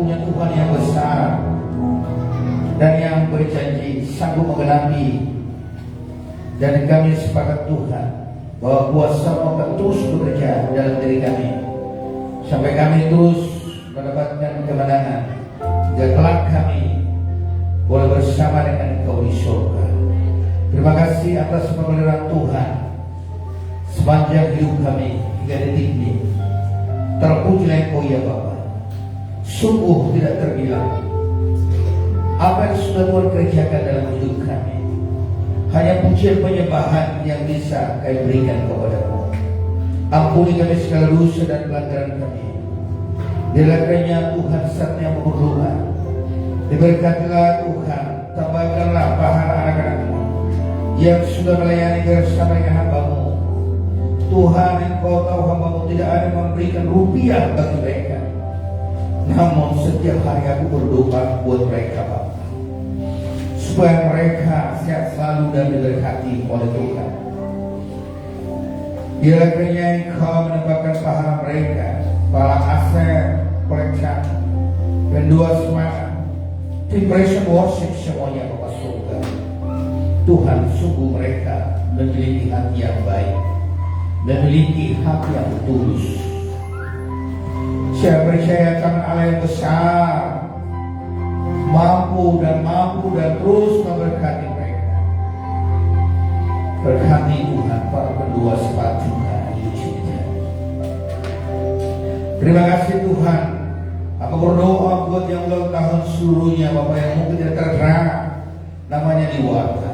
punya Tuhan yang besar dan yang berjanji sanggup menggenapi. Dan kami sepakat Tuhan bahwa kuasa akan terus bekerja dalam diri kami sampai kami terus mendapatkan kemenangan, hingga kelak kami boleh bersama dengan Engkau di surga. Terima kasih atas pemeliharaan Tuhan sepanjang hidup kami hingga detik ini. Terpujilah Engkau ya Bapa. Sungguh tidak terbilang apa yang sudah Tuhan kerjakan dalam hidup kami. Hanya pujian penyembahan yang bisa kami berikan kepada-Mu. Ampuni kami segala dosa dan pelanggaran kami. Dilakukannya Tuhan saat yang berdoa. Diberkatilah Tuhan, tambahkanlah pahala anak-anak-Mu yang sudah melayani bersama dengan hamba-Mu. Tuhan, Engkau tahu hamba-Mu tidak ada yang memberikan rupiah bagi mereka. Namun setiap hari aku berdoa buat mereka Bapa, supaya mereka sehat selalu dan diberkati oleh Tuhan. Biarlah Engkau menambahkan pahala mereka, pahala Aser, Koleksan, Pendua Semangat, Impression Worship semuanya Bapak surga. Tuhan, sungguh mereka memiliki hati yang baik, memiliki hati yang tulus. Saya percaya karena Allah yang besar mampu dan terus memberkati mereka. Berkati Tuhan para pendua sepatu hari ini. Terima kasih Tuhan. Aku berdoa buat yang ulang tahun seluruhnya, Bapak yang mungkin tidak terang namanya di warta.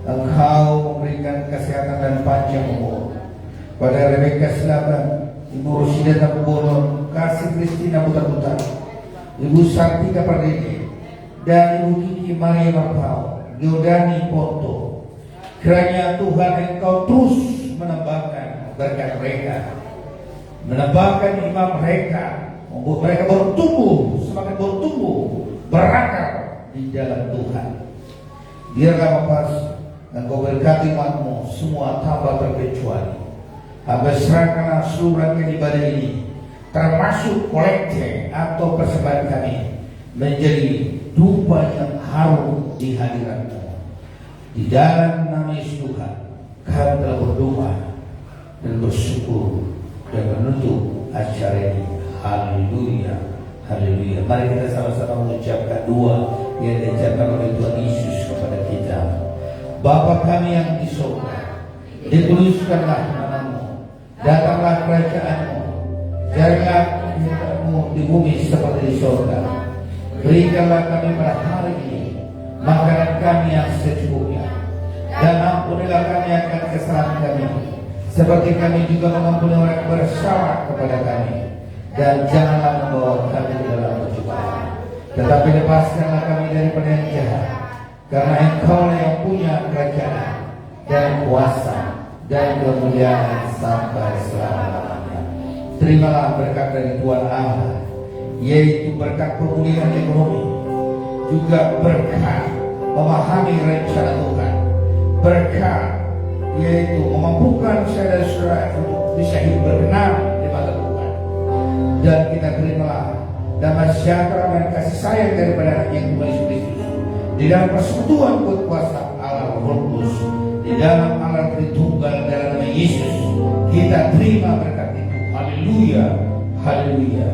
Engkau memberikan kesehatan dan panjang umur pada Rebecca Silaban, Ibu Rosida Tabubolon, Kasih Kristina Putar-Putar, Ibu Sartika Pardede, dan Ibu Kiki Maria Marpau, Giordani Ponto. Kiranya Tuhan Engkau terus menambahkan berkat mereka, menambahkan iman mereka, membuat mereka bertumbuh, semakin bertumbuh, berakar di dalam Tuhan. Biarlah Bapak Engkau berkati umat-Mu semua tanpa terkecuali. Hamba serahkanlah seluruh rangkaian ibadah ini, termasuk kolekte atau persembahan kami, menjadi dupa yang harum di hadirat-Mu. Di dalam nama Yesus Tuhan, kami telah berdoa dan bersyukur dan menutup acara ini. Haleluya, haleluya. Mari kita sama-sama mengucapkan doa yang diajarkan oleh Tuhan Yesus kepada kita. Bapa kami yang di surga, dikuduskanlah nama-Mu, datanglah kerajaan-Mu, jadilah kehendak-Mu di bumi seperti di surga. Berikanlah kami pada hari ini makanan kami yang secukupnya, dan ampunilah kami akan kesalahan kami, seperti kami juga mengampuni orang yang bersalah kepada kami. Dan janganlah membawa kami ke dalam pencobaan, tetapi lepaskanlah kami daripada yang jahat, karena Engkau yang punya kerajaan dan kuasa dan kemuliaan sampai selama-lamanya. Terimalah berkat dari Tuhan Allah, yaitu berkat pemulihan ekonomi, juga berkat memahami rencana Tuhan, berkat yaitu memampukan saya dan saudara untuk bisa hidup berkenan di mata Tuhan. Dan kita terimalah damai sejahtera dan kasih sayang daripada anaknya Tuhan Yesus Kristus di dalam persekutuan kekuasaan Allah Roh Kudus, di dalam Allah Tritunggal dalam nama Yesus. Kita terima berkat itu. Haleluya, haleluya.